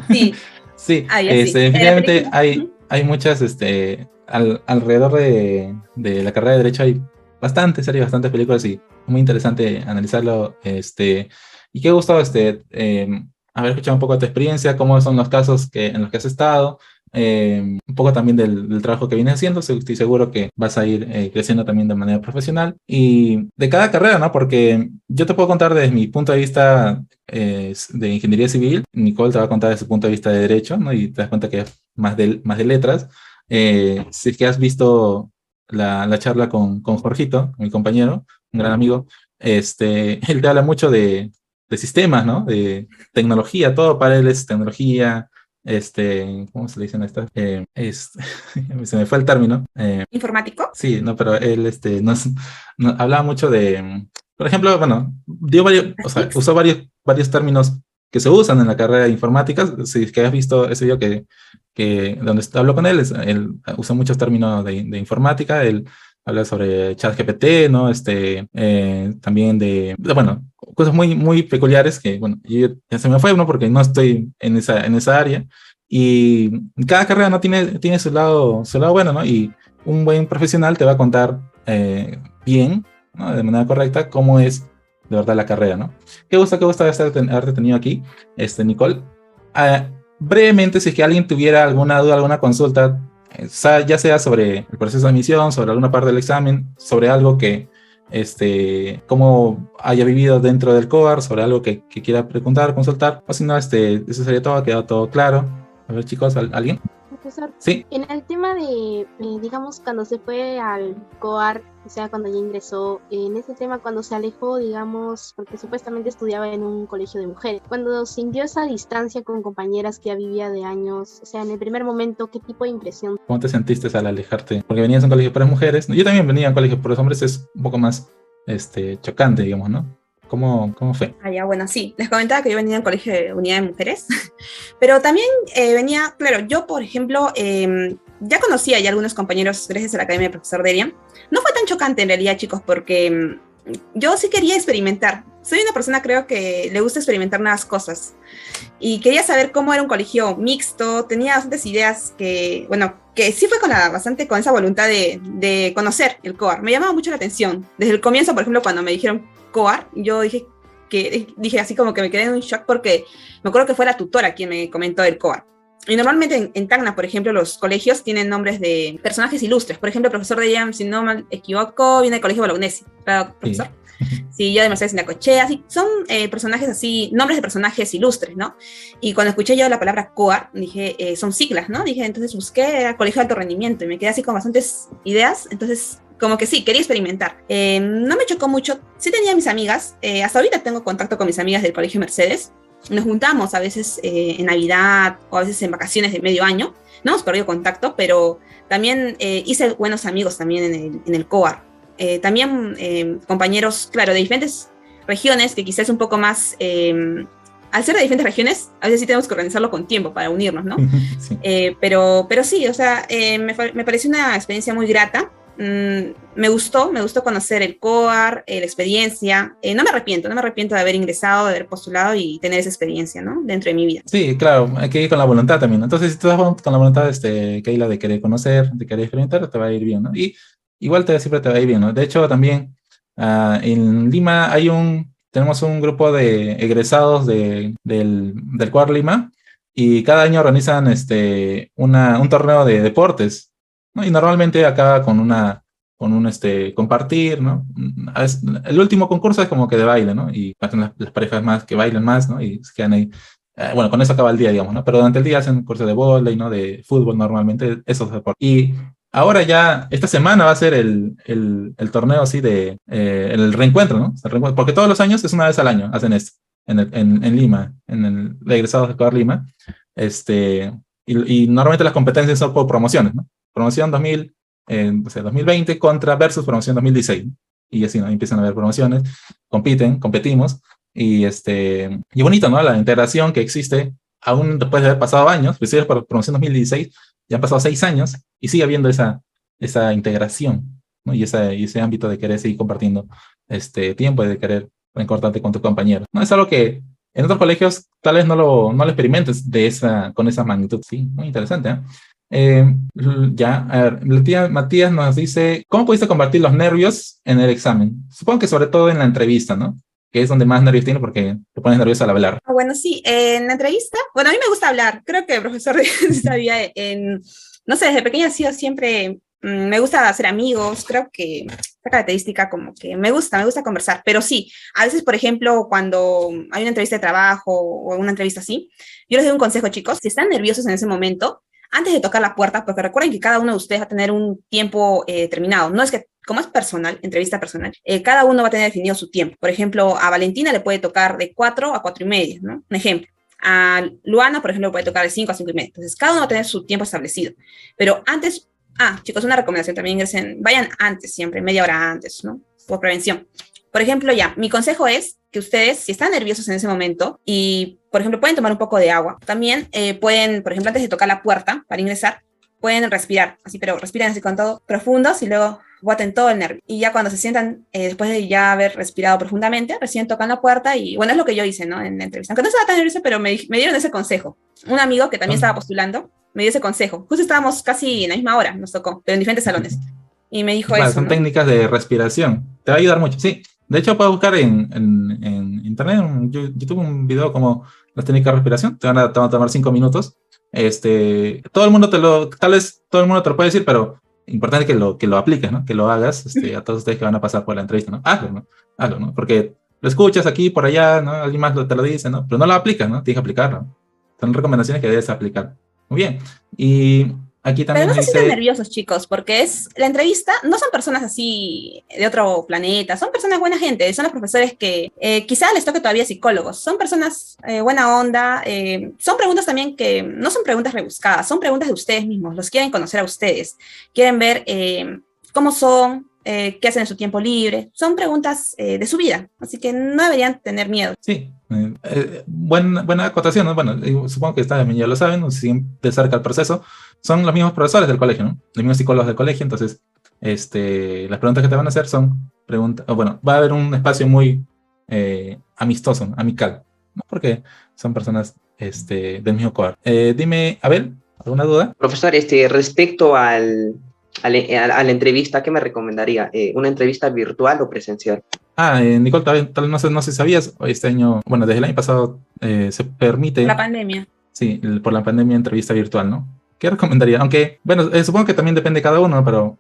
Sí. Sí, ya, sí. definitivamente hay muchas, alrededor de la carrera de Derecho hay bastantes series, bastantes películas y muy interesante analizarlo, y qué gusto, haber escuchado un poco de tu experiencia, cómo son los casos en los que has estado, un poco también del trabajo que vienes haciendo. Estoy seguro que vas a ir creciendo también de manera profesional y de cada carrera, ¿no? Porque yo te puedo contar desde mi punto de vista de ingeniería civil, Nicole te va a contar desde su punto de vista de derecho, ¿no? Y te das cuenta que es más de letras. Si es que has visto la charla con Jorgito, mi compañero, un gran amigo, él te habla mucho de sistemas, ¿no? De tecnología, todo para él es tecnología, ¿cómo se le dicen estas? Se me fue el término. ¿Informático? Sí, no, pero él, hablaba mucho de, por ejemplo, bueno, dio varios, o ¿Las sea, TICs? usó varios términos que se usan en la carrera de informática. Si es que has visto ese video donde hablo con él, él usa muchos términos de informática. Él habla sobre ChatGPT, ¿no? También bueno, cosas muy, muy peculiares que, bueno, ya se me fue, ¿no? Porque no estoy en esa área. Y cada carrera no tiene su lado bueno, ¿no? Y un buen profesional te va a contar bien, ¿no? De manera correcta, cómo es de verdad la carrera, ¿no? Qué gusto haberte tenido aquí, Nicole. Ah, brevemente, si es que alguien tuviera alguna duda, alguna consulta, ya sea sobre el proceso de admisión, sobre alguna parte del examen, sobre algo cómo haya vivido dentro del COAR, sobre algo que quiera preguntar, consultar, o si no, eso sería todo, ha quedado todo claro. A ver, chicos, ¿alguien? Profesor, Sí. en el tema de, digamos, cuando se fue al COAR, o sea, cuando ya ingresó, en ese tema, cuando se alejó, digamos, porque supuestamente estudiaba en un colegio de mujeres, cuando sintió esa distancia con compañeras que ya vivía de años, o sea, en el primer momento, ¿qué tipo de impresión? ¿Cómo te sentiste al alejarte? Porque venías a un colegio para mujeres. Yo también venía a un colegio para hombres, es un poco más chocante, digamos, ¿no? ¿Cómo fue? Ah, ya, bueno, sí. Les comentaba que yo venía en colegio de unidad de mujeres, pero también venía, claro, yo, por ejemplo, ya conocía ya algunos compañeros gracias a la Academia del Profesor Derian. No fue tan chocante en realidad, chicos, porque yo sí quería experimentar. Soy una persona, creo, que le gusta experimentar nuevas cosas. Y quería saber cómo era un colegio mixto. Tenía bastantes ideas bueno, que sí fue bastante con esa voluntad de conocer el COAR. Me llamaba mucho la atención. Desde el comienzo, por ejemplo, cuando me dijeron COAR, yo dije así como que me quedé en un shock porque me acuerdo que fue la tutora quien me comentó del COAR. Y normalmente en Tacna, por ejemplo, los colegios tienen nombres de personajes ilustres. Por ejemplo, el profesor de Jam, si no me equivoco, viene del colegio Bolognesi. Claro, Sí. profesor. Sí, yo de Mercedes Necochea, así, son personajes así, nombres de personajes ilustres, ¿no? Y cuando escuché yo la palabra COAR, dije, son siglas, ¿no? Dije, entonces busqué, era Colegio de Alto Rendimiento, y me quedé así con bastantes ideas, entonces como que sí, quería experimentar. No me chocó mucho, sí tenía mis amigas, hasta ahorita tengo contacto con mis amigas del Colegio Mercedes, nos juntamos a veces en Navidad o a veces en vacaciones de medio año, no hemos perdido contacto, pero también hice buenos amigos también en el COAR. También compañeros, claro, de diferentes regiones, que quizás un poco más, al ser de diferentes regiones, a veces sí tenemos que organizarlo con tiempo para unirnos, ¿no? Sí. Pero sí, o sea, me pareció una experiencia muy grata. Me gustó conocer el COAR, la experiencia. No me arrepiento de haber ingresado, de haber postulado y tener esa experiencia, ¿no? Dentro de mi vida. Sí, claro, hay que ir con la voluntad también, ¿no? Entonces, si tú vas con la voluntad, Keila, de querer conocer, de querer experimentar, te va a ir bien, ¿no? Y igual siempre te va a ir bien, ¿no? De hecho, también en Lima tenemos un grupo de egresados del CUAR Lima y cada año organizan un torneo de deportes, ¿no? Y normalmente acaba con un compartir, ¿no? El último concurso es como que de baile, ¿no? Y hacen las parejas más que bailan más, ¿no? Y se quedan ahí. Bueno, con eso acaba el día, digamos, ¿no? Pero durante el día hacen cursos de vóley, ¿no? De fútbol normalmente, esos deportes. Y ahora ya, esta semana va a ser el torneo así el reencuentro, ¿no? Porque todos los años es una vez al año, hacen esto, en Lima, en el de egresados de Ecuador Lima. Y normalmente las competencias son por promociones, ¿no? Promoción 2020 versus promoción 2016. Y así, ¿no? Empiezan a haber promociones, competimos. Y bonito, ¿no? La integración que existe, aún después de haber pasado años, pues por promoción 2016, ya han pasado 6 años y sigue habiendo esa integración, ¿no? Y ese ámbito de querer seguir compartiendo tiempo y de querer encontrarte con tus compañeros. ¿No? Es algo que en otros colegios tal vez no lo experimentes con esa magnitud. Sí, muy interesante, ¿eh? Ya, a ver, la tía Matías nos dice, ¿cómo pudiste combatir los nervios en el examen? Supongo que sobre todo en la entrevista, ¿no? Que es donde más nervios tiene porque te pones nervioso al hablar. Bueno, sí, en la entrevista, bueno, a mí me gusta hablar, creo que el profesor sabía, no sé, desde pequeña ha sido siempre, me gusta hacer amigos, creo que esta característica como que me gusta conversar, pero sí, a veces, por ejemplo, cuando hay una entrevista de trabajo o una entrevista así, yo les doy un consejo, chicos, si están nerviosos en ese momento, antes de tocar la puerta, porque recuerden que cada uno de ustedes va a tener un tiempo determinado, no es que como es personal, entrevista personal, cada uno va a tener definido su tiempo. Por ejemplo, a Valentina le puede tocar de 4 a 4:30, ¿no? Un ejemplo. A Luana, por ejemplo, puede tocar de 5 a 5 y media. Entonces, cada uno va a tener su tiempo establecido. Pero antes, chicos, una recomendación también ingresen, vayan antes siempre, media hora antes, ¿no? Por prevención. Por ejemplo, mi consejo es que ustedes, si están nerviosos en ese momento y, por ejemplo, pueden tomar un poco de agua, también pueden, por ejemplo, antes de tocar la puerta para ingresar, pueden respirar, así, pero respiren así con todo profundos y luego boten todo el nervio. Y ya cuando se sientan, después de ya haber respirado profundamente, recién tocan la puerta y, bueno, es lo que yo hice, ¿no? En la entrevista. Aunque no estaba tan nerviosa, pero me dieron ese consejo. Un amigo que también estaba postulando me dio ese consejo. Justo estábamos casi en la misma hora, nos tocó, pero en diferentes salones. Y me dijo Claro, eso, son ¿no? técnicas de respiración. Te va a ayudar mucho, sí. De hecho, puedes buscar en internet, en YouTube, un video como las técnicas de respiración. Te van a tomar 5 minutos. Todo el mundo tal vez todo el mundo te lo puede decir, pero importante que lo apliques, ¿no? Que lo hagas, a todos ustedes que van a pasar por la entrevista, ¿no? Hazlo, ¿no? Hazlo, ¿no? Porque lo escuchas aquí, por allá, ¿no? Alguien más te lo dice, ¿no? Pero no lo aplicas, ¿no? Tienes que aplicarlo. Son recomendaciones que debes aplicar. Muy bien. Y aquí Pero también no me se sientan dice... nerviosos, chicos, porque la entrevista, no son personas así de otro planeta, son personas buena gente, son los profesores que quizás les toque todavía psicólogos, son personas buena onda, son preguntas también que no son preguntas rebuscadas, son preguntas de ustedes mismos, los quieren conocer a ustedes, quieren ver cómo son, qué hacen en su tiempo libre, son preguntas de su vida, así que no deberían tener miedo. Sí, buena acotación, ¿no? Bueno, supongo que también ya lo saben, o siguen de cerca el proceso. Son los mismos profesores del colegio, ¿no? Los mismos psicólogos del colegio, entonces, las preguntas que te van a hacer son preguntas, bueno, va a haber un espacio muy amistoso, amical, ¿no? Porque son personas del mismo cohort. Dime, Abel, ¿alguna duda? Profesor, respecto a la entrevista, ¿qué me recomendaría? ¿Una entrevista virtual o presencial? Nicole, tal vez no sé si sabías, este año, bueno, desde el año pasado se permite... La pandemia. Sí, por la pandemia, entrevista virtual, ¿no? ¿Qué recomendaría? Aunque, bueno, supongo que también depende de cada uno, ¿no? Pero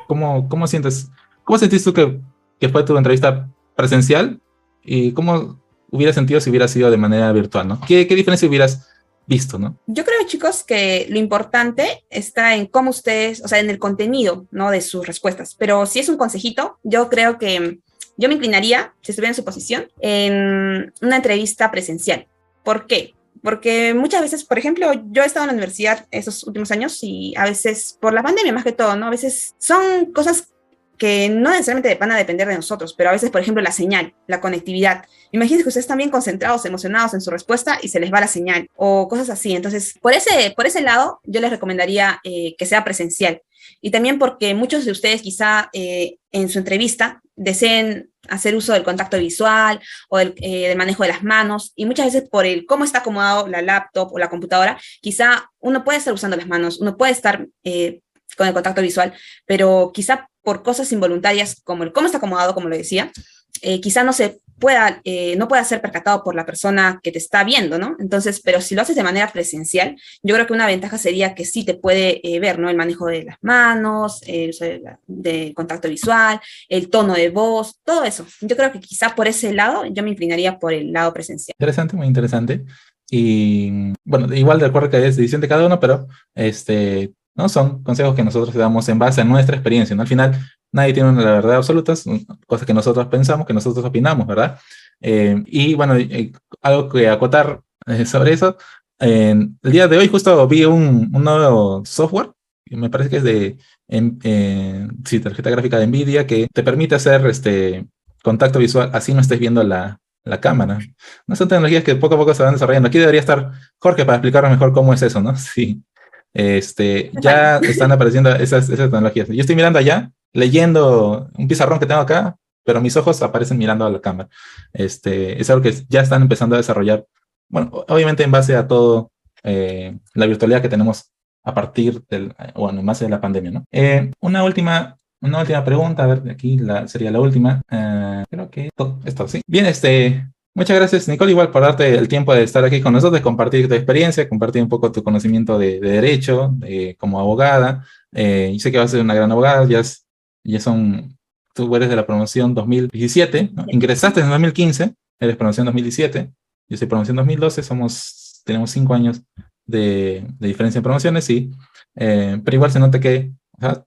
¿cómo sentís tú que fue tu entrevista presencial? ¿Y cómo hubieras sentido si hubiera sido de manera virtual, ¿no? ¿Qué diferencia hubieras visto, ¿no? Yo creo, chicos, que lo importante está en cómo ustedes, o sea, en el contenido, ¿no? De sus respuestas. Pero si es un consejito, yo creo que yo me inclinaría, si estuviera en su posición, en una entrevista presencial. ¿Por qué? Porque muchas veces, por ejemplo, yo he estado en la universidad estos últimos años y a veces, por la pandemia más que todo, ¿no? A veces son cosas que no necesariamente van a depender de nosotros, pero a veces, por ejemplo, la señal, la conectividad. Imagínense que ustedes están bien concentrados, emocionados en su respuesta y se les va la señal o cosas así. Entonces, por ese lado, yo les recomendaría que sea presencial. Y también porque muchos de ustedes quizá en su entrevista deseen hacer uso del contacto visual o del manejo de las manos y muchas veces por el cómo está acomodado la laptop o la computadora, quizá uno puede estar usando las manos, uno puede estar con el contacto visual, pero quizá por cosas involuntarias como el cómo está acomodado, como lo decía, quizá no pueda ser percatado por la persona que te está viendo, ¿no? Entonces, pero si lo haces de manera presencial, yo creo que una ventaja sería que sí te puede ver, ¿no? El manejo de las manos, el uso de contacto visual, el tono de voz, todo eso. Yo creo que quizá por ese lado yo me inclinaría por el lado presencial. Interesante, muy interesante. Y bueno, igual de acuerdo que es decisión de cada uno, pero ¿no? Son consejos que nosotros te damos en base a nuestra experiencia, ¿no? Al final, nadie tiene la verdad absoluta, son cosas que nosotros pensamos, que nosotros opinamos, ¿verdad? Y bueno, algo que acotar sobre eso, el día de hoy justo vi un nuevo software, que me parece que es sí, tarjeta gráfica de NVIDIA, que te permite hacer contacto visual, así no estés viendo la cámara. No son tecnologías que poco a poco se van desarrollando. Aquí debería estar Jorge para explicarnos mejor cómo es eso, ¿no? Sí. Ya están apareciendo esas tecnologías. Yo estoy mirando allá, leyendo un pizarrón que tengo acá, pero mis ojos aparecen mirando a la cámara. Es algo que ya están empezando a desarrollar. Bueno, obviamente en base a todo la virtualidad que tenemos a partir bueno, en base de la pandemia, ¿no? Una última pregunta, a ver, aquí sería la última. Creo que esto, sí. Bien, muchas gracias, Nicole, igual por darte el tiempo de estar aquí con nosotros, compartir tu experiencia, compartir un poco tu conocimiento de derecho, como abogada. Yo sé que vas a ser una gran abogada, tú eres de la promoción 2017, ¿no? Ingresaste en 2015, eres promoción 2017, yo soy promoción 2012, tenemos 5 años de diferencia en promociones, sí, pero igual se nota que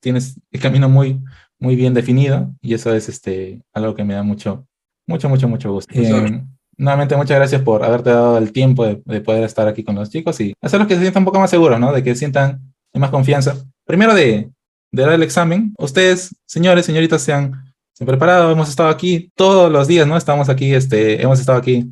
tienes el camino muy, muy bien definido y eso es algo que me da mucho gusto. nuevamente muchas gracias por haberte dado el tiempo de poder estar aquí con los chicos y hacerlos que se sientan un poco más seguros, ¿no? De que sientan más confianza. Primero de dar el examen, ustedes, señores, señoritas, se han preparado, hemos estado aquí todos los días, ¿no? Estamos aquí, hemos estado aquí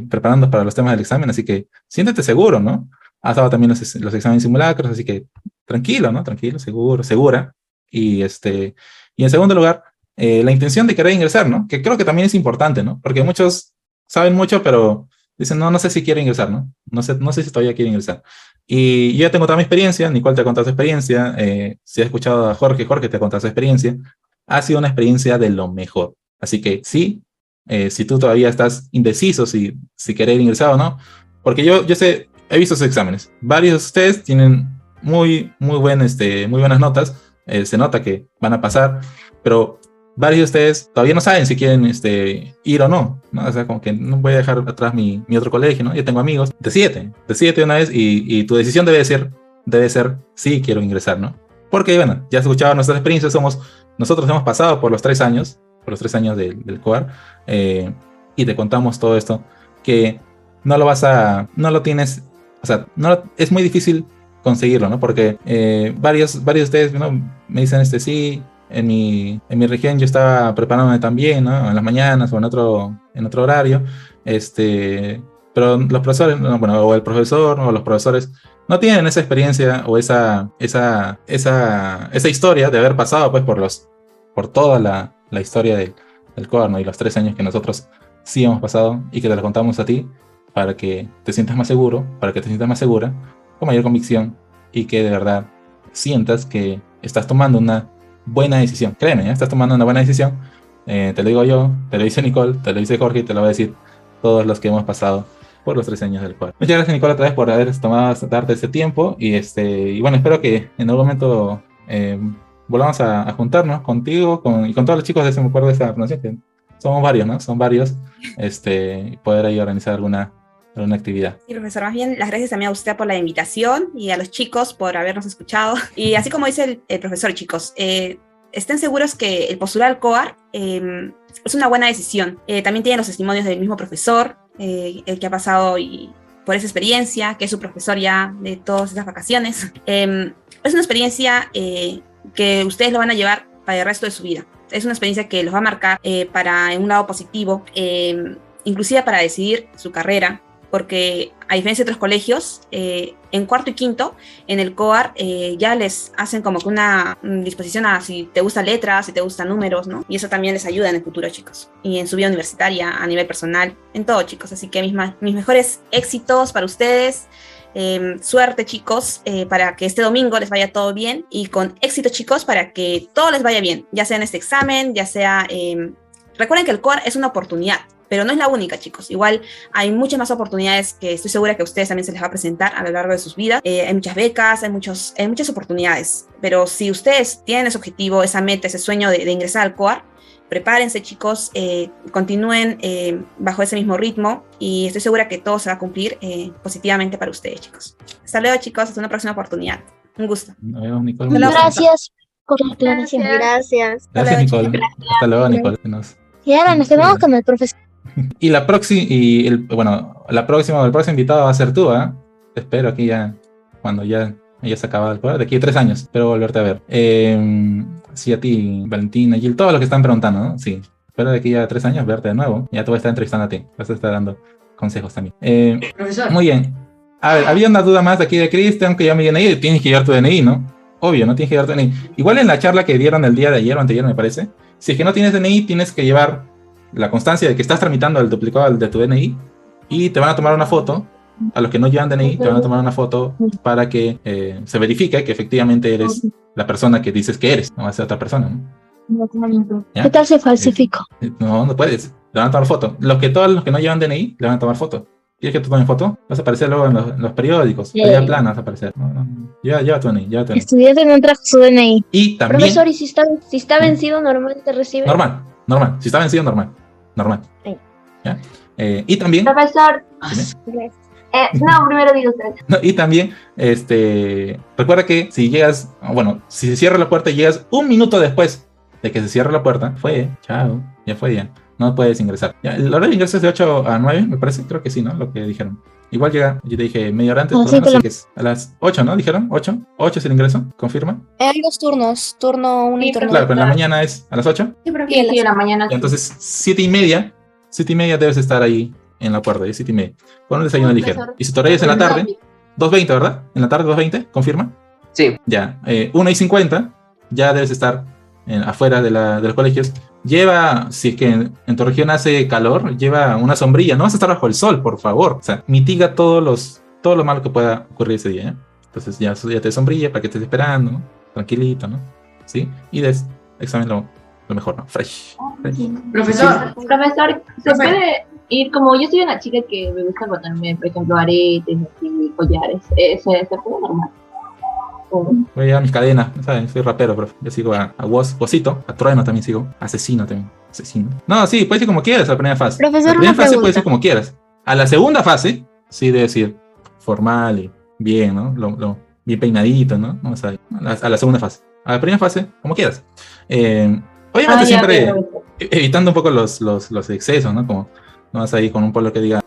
preparando para los temas del examen, así que siéntete seguro, ¿no? Ha estado también los exámenes simulacros, así que tranquilo, ¿no? Tranquilo, seguro, segura. Y en segundo lugar, la intención de querer ingresar, ¿no? Que creo que también es importante, ¿no? Porque muchos saben mucho, pero dicen, no sé si quiero ingresar, ¿no? No sé si todavía quiero ingresar. Y yo ya tengo toda mi experiencia, Nicole te ha contado su experiencia, si has escuchado a Jorge te ha contado su experiencia, ha sido una experiencia de lo mejor. Así que sí, si tú todavía estás indeciso si querer ingresar o no, porque yo sé, he visto sus exámenes, varios de ustedes tienen muy buenas notas, se nota que van a pasar, pero varios de ustedes todavía no saben si quieren ir o no, ¿no? O sea, como que no voy a dejar atrás mi otro colegio, ¿no? Yo tengo amigos, decídete una vez y tu decisión debe ser sí quiero ingresar, ¿no? Porque, bueno, ya has escuchado nuestras experiencias, nosotros hemos pasado por los 3 años, del COAR, y te contamos todo esto, que no lo tienes, o sea, es muy difícil conseguirlo, ¿no? Porque varios de ustedes, ¿no? Me dicen, sí, en mi región yo estaba preparándome también, ¿no? En las mañanas o en otro horario, pero los profesores, no, bueno, o el profesor o los profesores no tienen esa experiencia o esa historia de haber pasado pues por toda la historia del COAR, ¿no? Y los 3 años que nosotros sí hemos pasado y que te lo contamos a ti para que te sientas más seguro, para que te sientas más segura, con mayor convicción y que de verdad sientas que estás tomando una buena decisión. Créeme, estás tomando una buena decisión. Te lo digo yo, te lo dice Nicole, te lo dice Jorge y te lo va a decir todos los que hemos pasado por los 3 años del COAR. Muchas gracias, Nicole, otra vez por darte este tiempo y bueno, espero que en algún momento volvamos a juntarnos contigo y con todos los chicos de ese, me acuerdo de esta pronunciación, que somos varios, ¿no? Son varios, poder ahí organizar alguna actividad. Sí, profesor, más bien las gracias también a usted por la invitación y a los chicos por habernos escuchado. Y así como dice el profesor, chicos, estén seguros que el postular al COAR es una buena decisión. También tienen los testimonios del mismo profesor, el que ha pasado por esa experiencia, que es su profesor ya de todas esas vacaciones. Es una experiencia que ustedes lo van a llevar para el resto de su vida. Es una experiencia que los va a marcar para en un lado positivo, inclusive para decidir su carrera, porque a diferencia de otros colegios, en cuarto y quinto, en el COAR ya les hacen como que una disposición a si te gustan letras, si te gustan números, ¿no? Y eso también les ayuda en el futuro, chicos. Y en su vida universitaria, a nivel personal, en todo, chicos. Así que mis mejores éxitos para ustedes. Suerte, chicos, para que este domingo les vaya todo bien y con éxito, chicos, para que todo les vaya bien, ya sea en este examen, ya sea... recuerden que el COAR es una oportunidad, pero no es la única, chicos. Igual hay muchas más oportunidades que estoy segura que a ustedes también se les va a presentar a lo largo de sus vidas. Hay muchas becas, hay muchas oportunidades, pero si ustedes tienen ese objetivo, esa meta, ese sueño de ingresar al COAR, prepárense, chicos, continúen bajo ese mismo ritmo y estoy segura que todo se va a cumplir positivamente para ustedes, chicos. Hasta luego, chicos, hasta una próxima oportunidad. Un gusto. Nos vemos, Nicole. Gracias por la aclaración. Gracias. Gracias, Nicole. Hasta luego, Nicole. Y ahora nos quedamos con el profesor. Y la próxima o el próximo invitado va a ser tú, ¿eh? Te espero aquí ya, cuando ya se acaba el poder, de aquí a 3 años, espero volverte a ver. Sí, a ti, Valentina, Gil, todos los que están preguntando, ¿no? Sí, espero de aquí a 3 años verte de nuevo. Ya te voy a estar entrevistando a ti, vas a estar dando consejos también. Profesor. Muy bien. A ver, había una duda más de aquí de Cristian, que ya mi DNI, tienes que llevar tu DNI, ¿no? Obvio, no tienes que llevar tu DNI. Igual en la charla que dieron el día de ayer o anteayer, me parece, si es que no tienes DNI, tienes que llevar la constancia de que estás tramitando el duplicado de tu DNI y te van a tomar una foto. A los que no llevan DNI, te van a tomar una foto para que se verifique que efectivamente eres la persona que dices que eres, no va a ser otra persona, ¿no? ¿Ya? ¿Qué tal se falsificó? No puedes, le van a tomar foto. Todos los que no llevan DNI, le van a tomar foto. ¿Quieres que te tomen foto? Vas a aparecer luego en los periódicos. Ya plana vas a aparecer. No. Lleva tu DNI, Estudiante no trajo su DNI. Y también... Profesor, ¿y si está vencido, normal te recibe? Normal. Si está vencido, normal. Sí. ¿Ya? Y también... Profesor. No, primero digo usted. No, y también, recuerda que si llegas, si se cierra la puerta y llegas 1 minuto después de que se cierra la puerta, fue, chao, ya fue ya. No puedes ingresar. Ya, el horario de ingreso es de 8 a 9, me parece, creo que sí, ¿no? Lo que dijeron. Igual llega, yo te dije media hora antes, por lo menos, así que es a las 8, ¿no? ¿Dijeron? ¿8? ¿8 es el ingreso? ¿Confirma? Hay dos turnos, turno 1 y Sí, turno Claro, 2. pero en la mañana es a las 8. Sí, sí, en la mañana. Y entonces 7:30, 7:30 debes estar ahí en la puerta, 7:30, con un desayuno ligero. Profesor, Y si tu horario es en la tarde, 2:20, ¿verdad? En la tarde 2:20, ¿confirma? Sí, Ya, 1:50, ya debes estar afuera de los colegios. Lleva, si es que en tu región hace calor, lleva una sombrilla. No vas a estar bajo el sol, por favor. O sea, mitiga todo lo malo que pueda ocurrir ese día, ¿ya? Entonces ya te sombrilla para que estés esperando, ¿no? Tranquilito, ¿no? ¿Sí? Y des examen lo mejor, ¿no? Fresh. Profesor, Profesor, ¿se Profe. puede ir como yo soy una chica que me gusta ponerme, por ejemplo, aretes, así, collares? ¿Se puede normal? Voy a mis cadenas, ¿sabes? Soy rapero, pero yo sigo a Wosito, a Trueno también sigo, Asesino también, Asesino. No, sí, puedes ir como quieras a la primera fase. Profesor, La primera una fase pregunta. puedes ir como quieras. A la segunda fase, sí debes ir formal y bien, ¿no? Bien peinadito, ¿no? Vamos a ir a la segunda fase. A la primera fase, como quieras. Obviamente siempre evitando un poco los excesos, ¿no? Como no vas a ir con un polo que diga